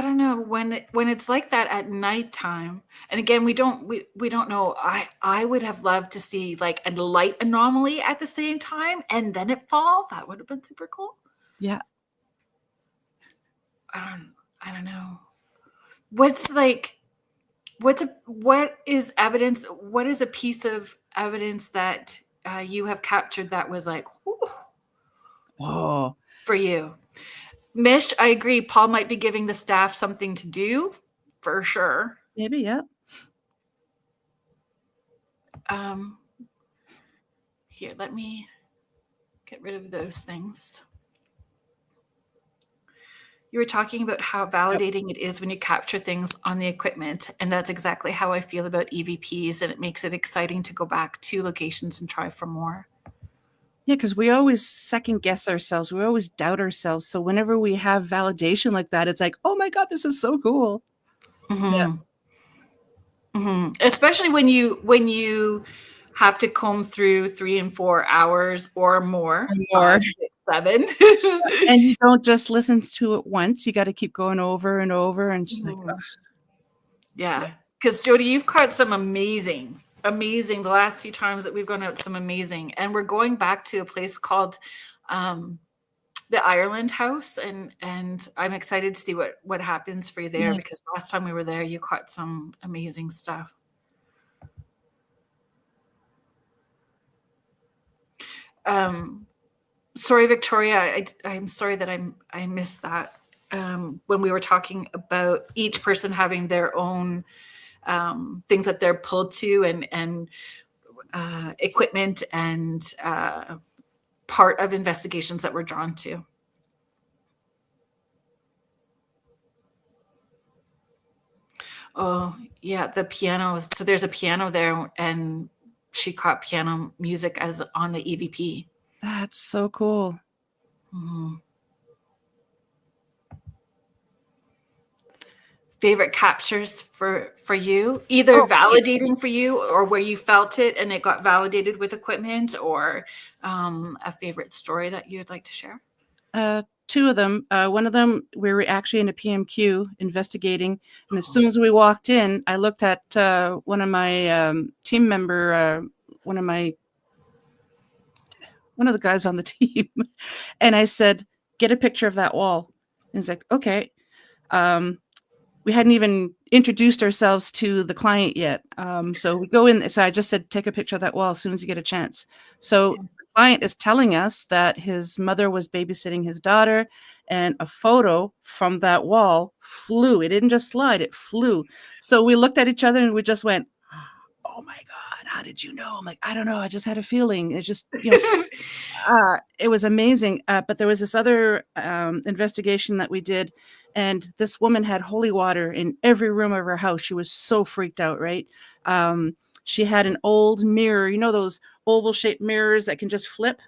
don't know when it's like that at nighttime. And again, we don't know. I would have loved to see like a light anomaly at the same time and then it fall. That would have been super cool. Yeah. I don't know. What is evidence? What is a piece of evidence that you have captured that was like, whoa, for you? Mish, I agree. Paul might be giving the staff something to do for sure. Maybe, yeah. Here, let me get rid of those things. You were talking about how validating it is when you capture things on the equipment. And that's exactly how I feel about EVPs. And it makes it exciting to go back to locations and try for more. Yeah, because we always second guess ourselves. We always doubt ourselves. So whenever we have validation like that, it's like, oh my God, this is so cool. Mm-hmm. Yeah. Mm-hmm. Especially when you have to comb through 3 and 4 hours or more. 5, 6, 7. And you don't just listen to it once. You got to keep going over and over. And just like, ugh. Yeah. Because Jody, you've caught some amazing, the last few times that we've gone out, some amazing. And we're going back to a place called the Ireland House. And I'm excited to see what happens for you there. Nice. Because last time we were there, you caught some amazing stuff. Sorry, Victoria, I'm sorry that I missed that when we were talking about each person having their own things that they're pulled to, and equipment and part of investigations that we're drawn to. Oh, yeah, the piano. So there's a piano there, and she caught piano music as on the EVP. That's so cool. Mhm. Favorite captures for you, either validating for you or where you felt it and it got validated with equipment, or a favorite story that you'd like to share? Two of them. One of them, we were actually in a PMQ investigating, and as soon as we walked in, I looked at one of my team member, one of the guys on the team, and I said, "Get a picture of that wall." And he's like, "Okay." We hadn't even introduced ourselves to the client yet. So we go in. So I just said, "Take a picture of that wall as soon as you get a chance." So the client is telling us that his mother was babysitting his daughter, and a photo from that wall flew. It didn't just slide, it flew. So we looked at each other and we just went, "Oh my God, how did you know?" I'm like, "I don't know. I just had a feeling." It's just, it was amazing. But there was this other investigation that we did, and this woman had holy water in every room of her house. She was so freaked out, right? She had an old mirror, those oval shaped mirrors that can just flip.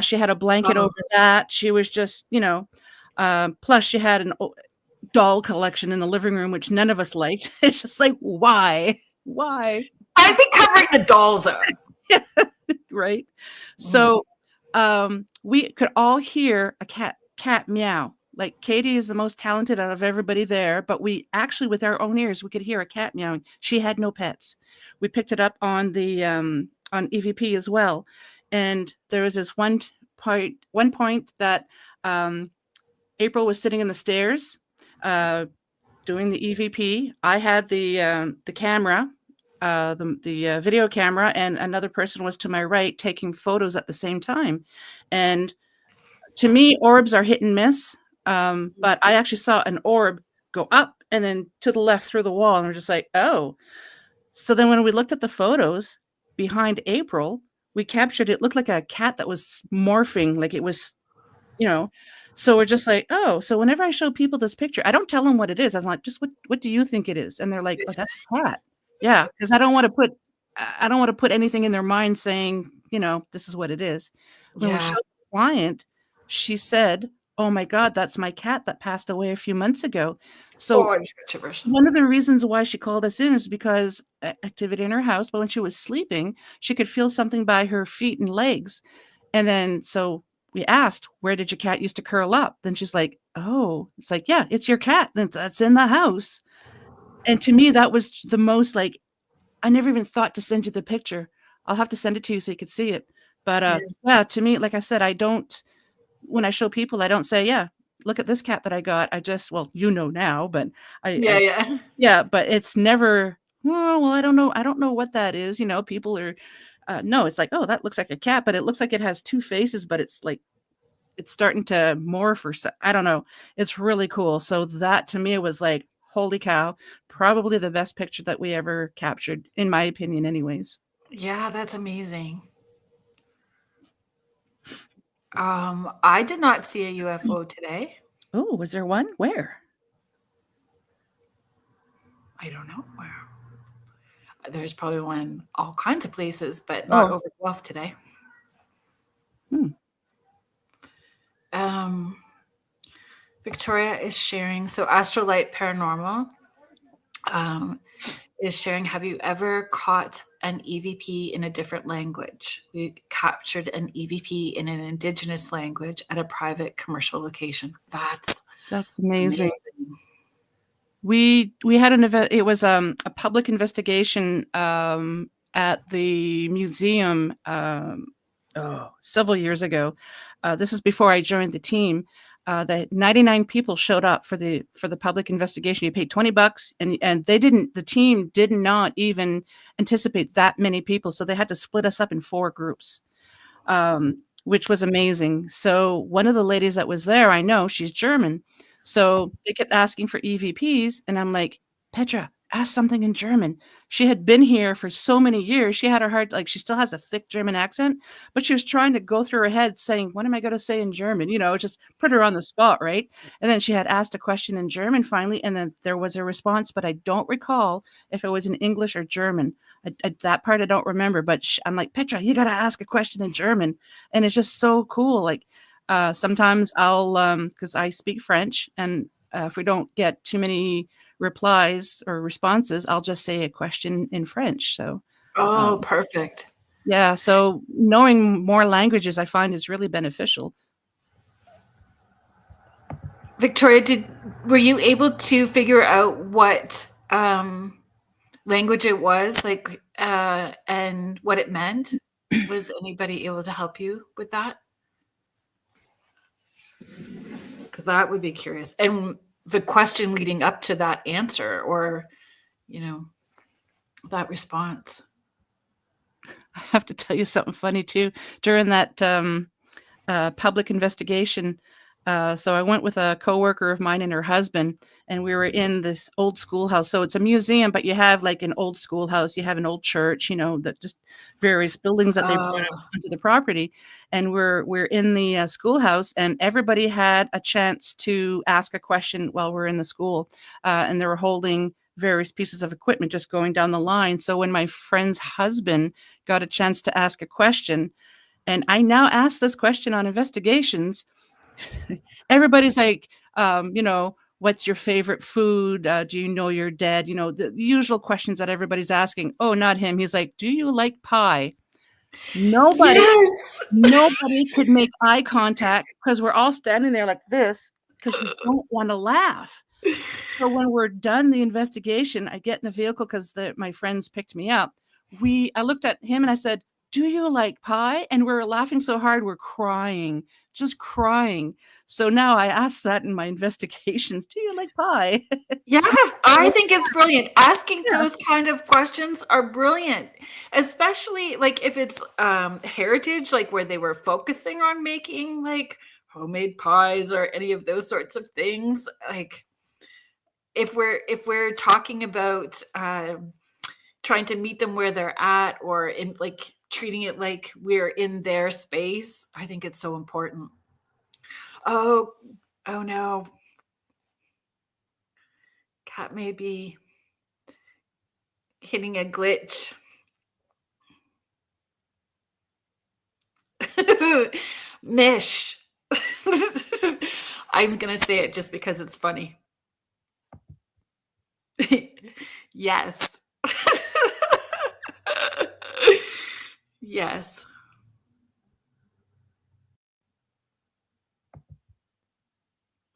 She had a blanket over that. She was just, plus she had an doll collection in the living room, which none of us liked. It's just like, why? I'd be covering the dolls up. Right. So we could all hear a cat meow. Like, Katie is the most talented out of everybody there, but we actually, with our own ears, we could hear a cat meowing. She had no pets. We picked it up on the on EVP as well. And there was this one point that April was sitting in the stairs doing the EVP. I had the camera, the video camera, and another person was to my right taking photos at the same time. And to me, orbs are hit and miss. But I actually saw an orb go up and then to the left through the wall. And we're just like, oh. So then when we looked at the photos behind April, we captured it. Looked like a cat that was morphing, like it was, So we're just like, oh. So whenever I show people this picture, I don't tell them what it is. I'm like, just what do you think it is? And they're like, oh, that's a cat. Yeah, because I don't want to put anything in their mind saying, this is what it is. When we showed the client, she said, "Oh my God, that's my cat that passed away a few months ago." So one of the reasons why she called us in is because activity in her house, but when she was sleeping, she could feel something by her feet and legs. And then, so we asked, "Where did your cat used to curl up?" Then she's like, "Oh," it's like, "Yeah, it's your cat that's in the house." And to me, that was the most, like, I never even thought to send you the picture. I'll have to send it to you so you could see it. But yeah, to me, like I said, when I show people, I don't say, "Yeah, look at this cat that I got." I just, well, now, but but it's never, "Oh, well, I don't know. I don't know what that is." People are, no, it's like, "Oh, that looks like a cat, but it looks like it has two faces, but it's like, it's starting to morph," or I don't know. It's really cool. So that to me was like, holy cow, probably the best picture that we ever captured, in my opinion, anyways. Yeah, that's amazing. I did not see a UFO today. Oh, was there one? Where? I don't know where. There's probably one all kinds of places, but not over Guelph today. Victoria is sharing. So Astrolight Paranormal is sharing. Have you ever caught an EVP in a different language? We captured an EVP in an Indigenous language at a private commercial location. That's amazing. We had an event. It was a public investigation at the museum several years ago. This is before I joined the team. That 99 people showed up for the public investigation. You paid $20, and the team did not even anticipate that many people, so they had to split us up in 4 groups, which was amazing. So one of the ladies that was there, I know she's German, so they kept asking for EVPs, and I'm like, "Petra, ask something in German. She had been here for so many years. She had her heart, like she still has a thick German accent, but she was trying to go through her head saying, what am I going to say in German? Just put her on the spot, right? And then she had asked a question in German finally, and then there was a response, but I don't recall if it was in English or German. That part I don't remember, but I'm like, Petra, you got to ask a question in German. And it's just so cool. Like sometimes I'll, because I speak French, and if we don't get too many replies or responses, I'll just say a question in French. So perfect. Yeah, so knowing more languages I find is really beneficial. Victoria, were you able to figure out what language it was, like, and what it meant? Was anybody able to help you with that? Because that would be curious. And the question leading up to that answer, or, that response. I have to tell you something funny too. During that public investigation, so I went with a coworker of mine and her husband, and we were in this old schoolhouse. So it's a museum, but you have like an old schoolhouse, you have an old church, that just various buildings that they brought up onto the property. And we're in the schoolhouse, and everybody had a chance to ask a question while we're in the school, and they were holding various pieces of equipment just going down the line. So when my friend's husband got a chance to ask a question, and I now ask this question on investigations, everybody's like, what's your favorite food? Do you know you're dead? The usual questions that everybody's asking. Oh, not him. He's like, do you like pie? Nobody could make eye contact because we're all standing there like this because we don't want to laugh. So when we're done the investigation, I get in the vehicle because my friends picked me up. I looked at him and I said, do you like pie? And we're laughing so hard, we're crying, just crying. So now I ask that in my investigations, do you like pie? Yeah, I think it's brilliant. Asking those kind of questions are brilliant, especially like if it's heritage, like where they were focusing on making like homemade pies or any of those sorts of things. Like if we're talking about trying to meet them where they're at, or in like treating it like we're in their space, I think it's so important. Oh no. Kat may be hitting a glitch. Mish. I'm going to say it just because it's funny. Yes. Yes.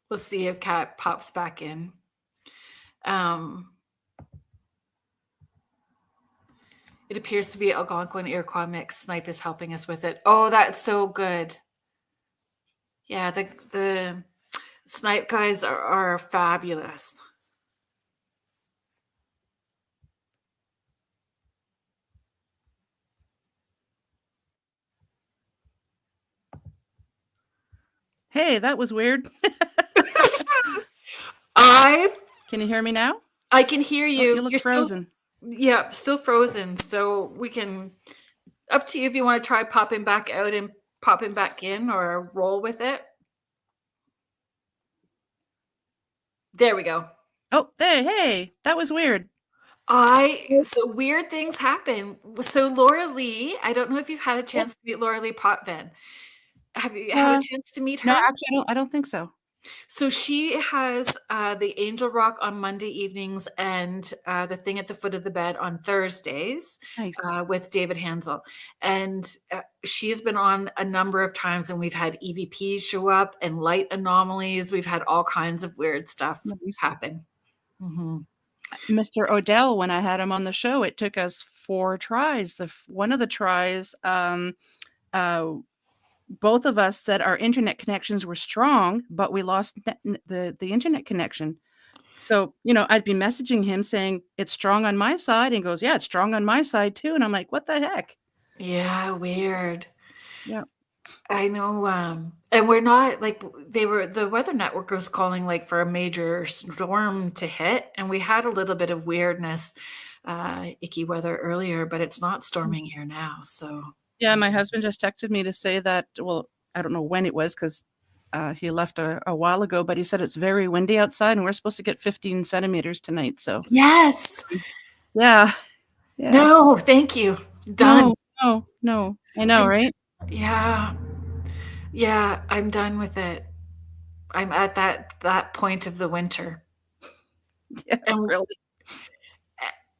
Let's see if Kat pops back in. It appears to be Algonquin Iroquois mix. Snipe is helping us with it. Oh, that's so good. Yeah, the Snipe guys are fabulous. Hey, that was weird. Can you hear me now? I can hear you. Oh, you look frozen. Still frozen. So we can, up to you if you want to try popping back out and popping back in, or roll with it. There we go. Oh, hey, that was weird. So weird things happen. So Laura Lee, I don't know if you've had a chance to meet Laura Lee Potvin. Have you had a chance to meet her? No, actually, I don't think so. So she has the Angel Rock on Monday evenings and the Thing at the Foot of the Bed on Thursdays. Nice. With David Hansel. And she's been on a number of times, and we've had EVPs show up and light anomalies. We've had all kinds of weird stuff happen. Mm-hmm. Mr. Odell, when I had him on the show, it took us 4 tries. One of the tries, both of us said our internet connections were strong, but we lost the internet connection. So, I'd be messaging him saying it's strong on my side, and he goes, yeah, it's strong on my side too. And I'm like, what the heck? Yeah, weird. Yeah. I know, and we're not like the weather network was calling like for a major storm to hit, and we had a little bit of weirdness, icky weather earlier, but it's not storming here now. So Yeah, my husband just texted me to say that, well, I don't know when it was because he left a while ago, but he said it's very windy outside and we're supposed to get 15 centimeters tonight. So, yes, yeah. Yeah. no, thank you, done. No, no, no. I know, I'm s- right? yeah, yeah, I'm done with it. I'm at that point of the winter, Yeah, and really.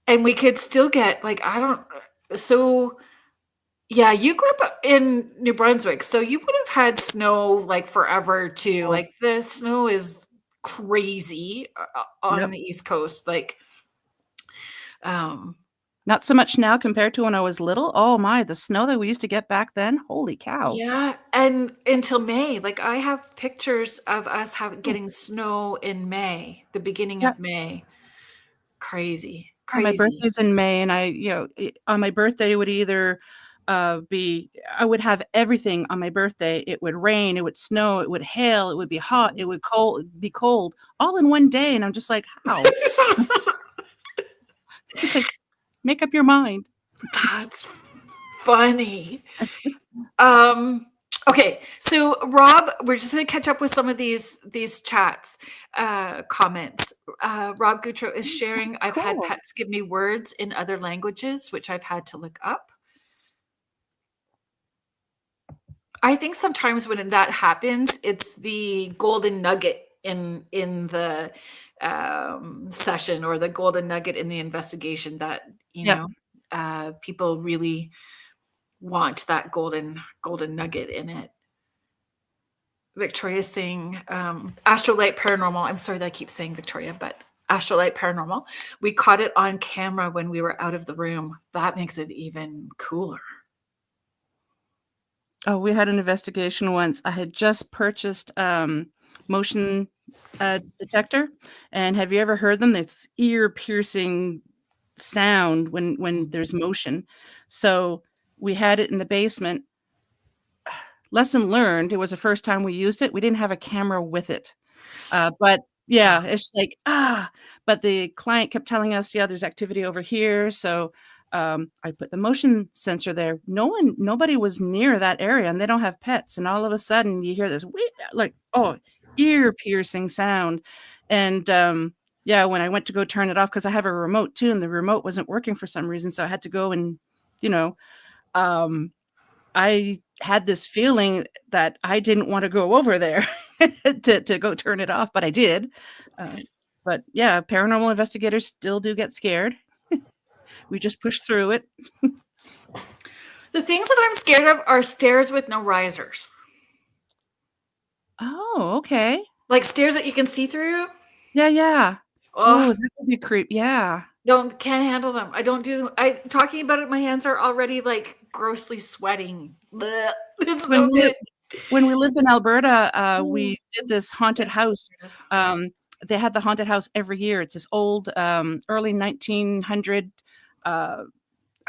and we could still get like I don't so. Yeah, you grew up in New Brunswick, so you would have had snow like forever too. Oh, Like the snow is crazy on yep. the East Coast. Like, um, Not so much now compared to when I was little. Oh my, the snow that we used to get back then. Holy cow. yeah, and until May, like I have pictures of us Oh, getting snow in May, the beginning yeah. of May. Crazy, Yeah, my crazy. birthday's in May, and on my birthday it would either be I would have everything on my birthday. It would rain, it would snow, it would hail, it would be hot, it would be cold, all in one day. And I'm just like, how? It's like, make up your mind. That's funny. Um, okay, so Rob, we're just gonna catch up with some of these chats, comments. Rob Goutreau is sharing, I've had Cool. pets give me words in other languages, which I've had to look up. I think sometimes when that happens, it's the golden nugget in the session or the golden nugget in the investigation that Yep. people really want that golden nugget in it. Victoria's saying Astrolight Paranormal. I'm sorry that I keep saying Victoria, but Astrolight Paranormal. We caught it on camera when we were out of the room. That makes it even cooler. Oh, we had an investigation once. I had just purchased motion detector, and have you ever heard them? It's ear-piercing sound when there's motion. So we had it in the basement. Lesson learned, it was the first time we used it. We didn't have a camera with it. But yeah, it's like, but the client kept telling us, yeah, there's activity over here. So I put the motion sensor there. Nobody was near that area and they don't have pets. And all of a sudden you hear this like, oh, ear piercing sound. And yeah, when I went to go turn it off, because I have a remote too, and the remote wasn't working for some reason. So I had to go and, you know, um, I had this feeling that I didn't want to go over there to go turn it off, but I did. But yeah, paranormal investigators still do get scared. We just push through it. The things that I'm scared of are stairs with no risers. Oh, okay. Like stairs that you can see through. Yeah, yeah. Oh, Oh, that would be creep. Yeah. can't handle them. I don't do them. I talking about it, my hands are already like grossly sweating. Blech. It's When no we good. lived when we lived in Alberta, Mm. we did this haunted house. They had the haunted house every year. It's this old, early 1900 uh,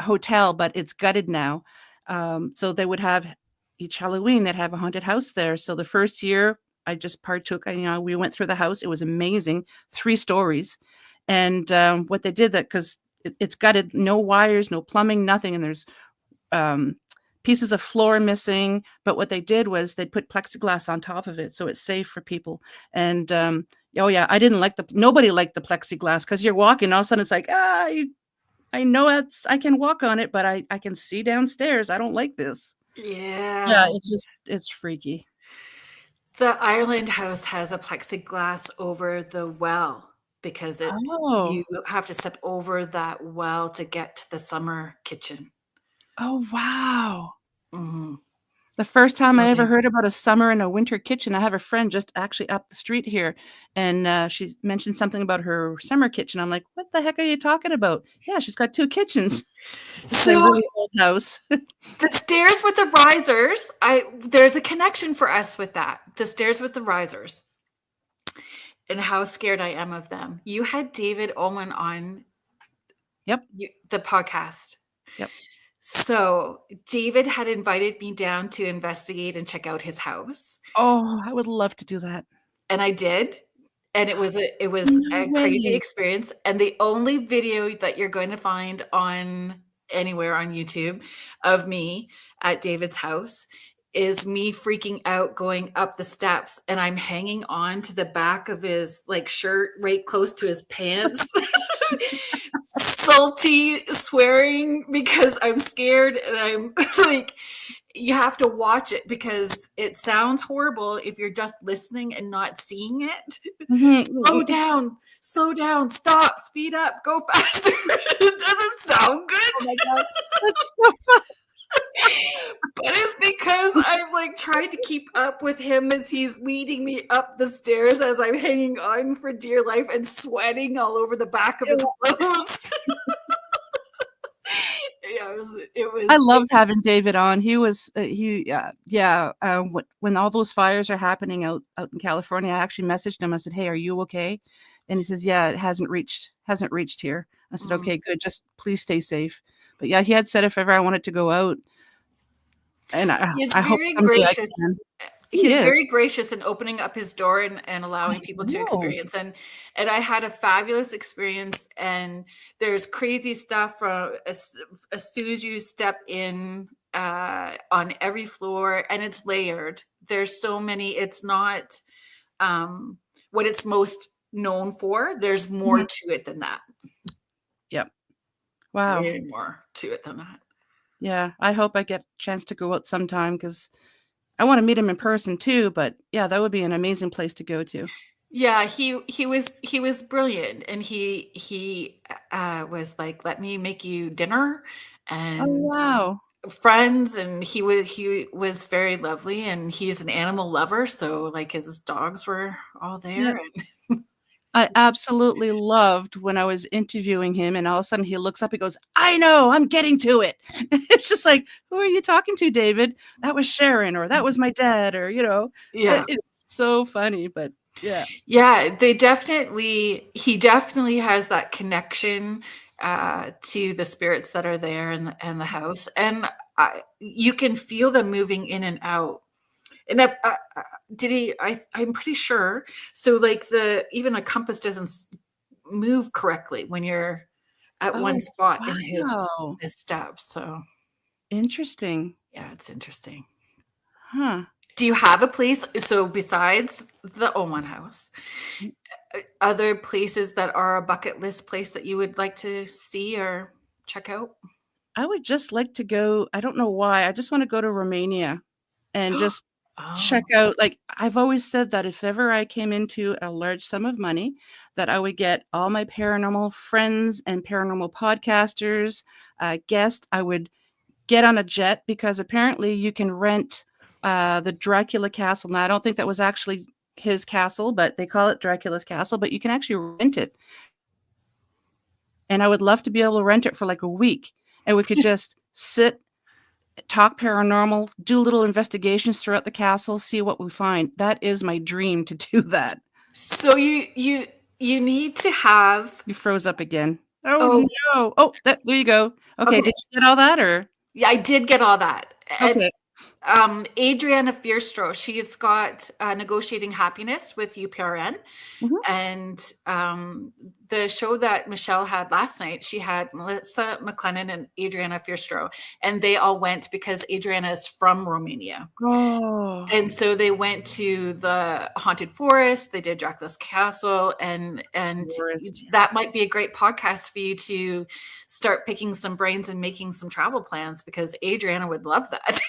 hotel, but it's gutted now. So they would have each Halloween, they'd have a haunted house there. So the first year I just partook, we went through the house. It was amazing, 3 stories. And what they did that because it's gutted, no wires, no plumbing, nothing. And there's um, pieces of floor missing. But what they did was they put plexiglass on top of it. So it's safe for people. And oh yeah, nobody liked the plexiglass because you're walking, all of a sudden it's like, I know I can walk on it, but I can see downstairs. I don't like this. Yeah, Yeah. it's freaky. The Island House has a plexiglass over the well because Oh. you have to step over that well to get to the summer kitchen. Oh, wow. Mhm. The first time I ever Okay. heard about a summer and a winter kitchen, I have a friend just actually up the street here, and she mentioned something about her summer kitchen. I'm like, "What the heck are you talking about?" Yeah, she's got 2 kitchens. It's a So really old house. the stairs with the risers, there's a connection for us with that. The stairs with the risers and how scared I am of them. You had David Owen on Yep, the podcast. yep. So David had invited me down to investigate and check out his house. Oh, I would love to do that. And I did. And it was No a crazy way. experience. And the only video that you're going to find on anywhere on YouTube of me at David's house is me freaking out going up the steps, and I'm hanging on to the back of his like shirt right close to his pants. Salty swearing because I'm scared, and I'm like, you have to watch it because it sounds horrible if you're just listening and not seeing it. Mhm. Slow down, stop, speed up, go faster. It doesn't sound good. Oh my God. That's so fun. But it's because I'm like trying to keep up with him as he's leading me up the stairs as I'm hanging on for dear life and sweating all over the back of his clothes. Yeah, it was. I loved having David on. He was when all those fires are happening out in California, I actually messaged him. I said, "Hey, are you okay?" And he says, "Yeah, it hasn't reached here." I said, "Okay, good. Just please stay safe." But yeah, he had said if ever I wanted to go out, and He's I hope very someday I gracious. can. He's is. very gracious in opening up his door and allowing I people to know. experience. And I had a fabulous experience. And there's crazy stuff from as soon as you step in on every floor, and it's layered. There's so many. It's not what it's most known for. There's more Mhm. to it than that. Yep. Wow. Way more to it than that. Yeah, I hope I get a chance to go out sometime because I want to meet him in person too. But yeah, that would be an amazing place to go to. Yeah, he was brilliant, and he was like, "Let me make you dinner," Oh and wow. friends, and he was very lovely, and he's an animal lover, so like his dogs were all Yeah. there. And I absolutely loved when I was interviewing him, and all of a sudden he looks up, he goes, "I know, I'm getting to it." It's just like, "Who are you talking to, David?" "That was Sharon," or "That was my dad," or, yeah, it's so funny, but yeah. yeah, he definitely has that connection to the spirits that are there in the house, and you can feel them moving in and out. And I'm pretty sure. So like even a compass doesn't move correctly when you're at one Oh, spot in wow. his steps. So Interesting. yeah, it's interesting. Huh. Do you have a place? So besides the Oman house, other places that are a bucket list place that you would like to see or check out? I would just like to go, I don't know why, I just wanna go to Romania and just Oh, check out, like, I've always said that if ever I came into a large sum of money, that I would get all my paranormal friends and paranormal podcasters, guests. I would get on a jet because apparently you can rent, the Dracula castle. Now, I don't think that was actually his castle, but they call it Dracula's castle, but you can actually rent it. And I would love to be able to rent it for, like, a week, and we could just sit, talk paranormal, do little investigations throughout the castle, see what we find. That is my dream to do that. so you need to have. You froze up again. Oh, Oh, no. Oh, there you go. Okay, okay. did you get all that, or? Yeah, I did get all that. And Okay. Adriana Fierstro, she's got Negotiating Happiness with UPRN. Mhm. And the show that Michelle had last night, she had Melissa McLennan and Adriana Fierstro, and they all went because Adriana is from Romania. Oh. And so they went to the haunted forest, they did Dracula's castle, and Forest, yeah. that might be a great podcast for you to start picking some brains and making some travel plans, because Adriana would love that.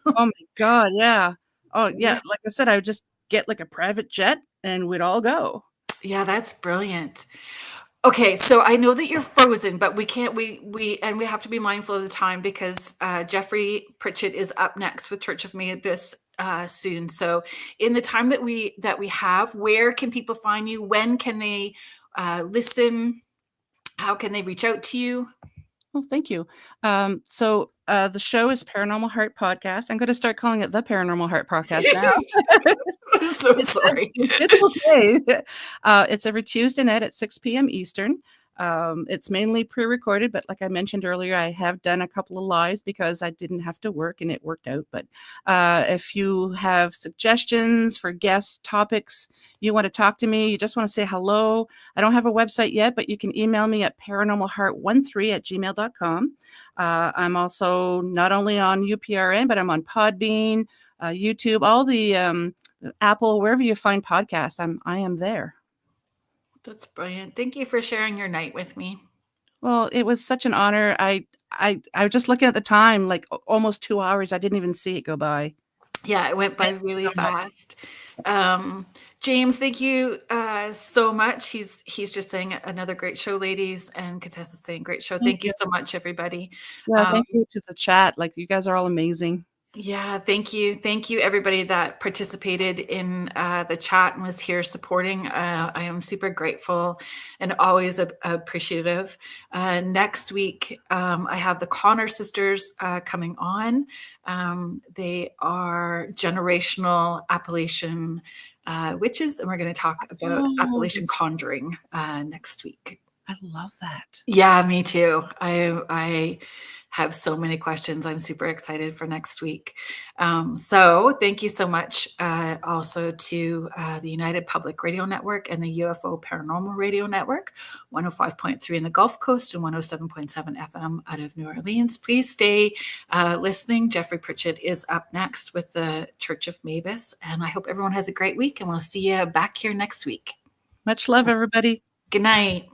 Oh my god, yeah. Oh, yeah, Yeah. like I said, I would just get, like, a private jet, and we'd all go. Yeah, that's brilliant. Okay, so I know that you're frozen, but we can't. We have to be mindful of the time because Jeffrey Pritchett is up next with Church of Mavis soon. So, in the time that we have, where can people find you? When can they listen? How can they reach out to you? Oh, thank you. So the show is Paranormal Heart Podcast. I'm going to start calling it the Paranormal Heart Podcast now. I'm so It's sorry. it's okay. It's every Tuesday night at 6 p.m. Eastern. It's mainly pre-recorded, but like I mentioned earlier, I have done a couple of lives because I didn't have to work and it worked out. But if you have suggestions for guest topics, you want to talk to me, you just want to say hello, I don't have a website yet, but you can email me at paranormalheart13@gmail.com. I'm also not only on UPRN, but I'm on Podbean, YouTube, all the Apple, wherever you find podcasts, I am there. That's brilliant. Thank you for sharing your night with me. Well, it was such an honor. I was just looking at the time, like almost 2 hours. I didn't even see it go by. Yeah, it went by really fast. James, thank you so much. He's just saying another great show, ladies, and Contessa's saying great show. Thank you so much, everybody. Yeah, thank you to the chat. Like, you guys are all amazing. Yeah, thank you. Thank you, everybody that participated in the chat and was here supporting. I am super grateful and always appreciative. Next week, I have the Connor sisters coming on. They are generational Appalachian witches, and we're going to talk about Appalachian conjuring next week. I love that. Yeah, me too. I have so many questions. I'm super excited for next week. So thank you so much also to the United Public Radio Network and the UFO Paranormal Radio Network, 105.3 in the Gulf Coast and 107.7 FM out of New Orleans. Please stay listening. Jeffrey Pritchett is up next with the Church of Mavis. And I hope everyone has a great week, and we'll see you back here next week. Much love, everybody. Good night.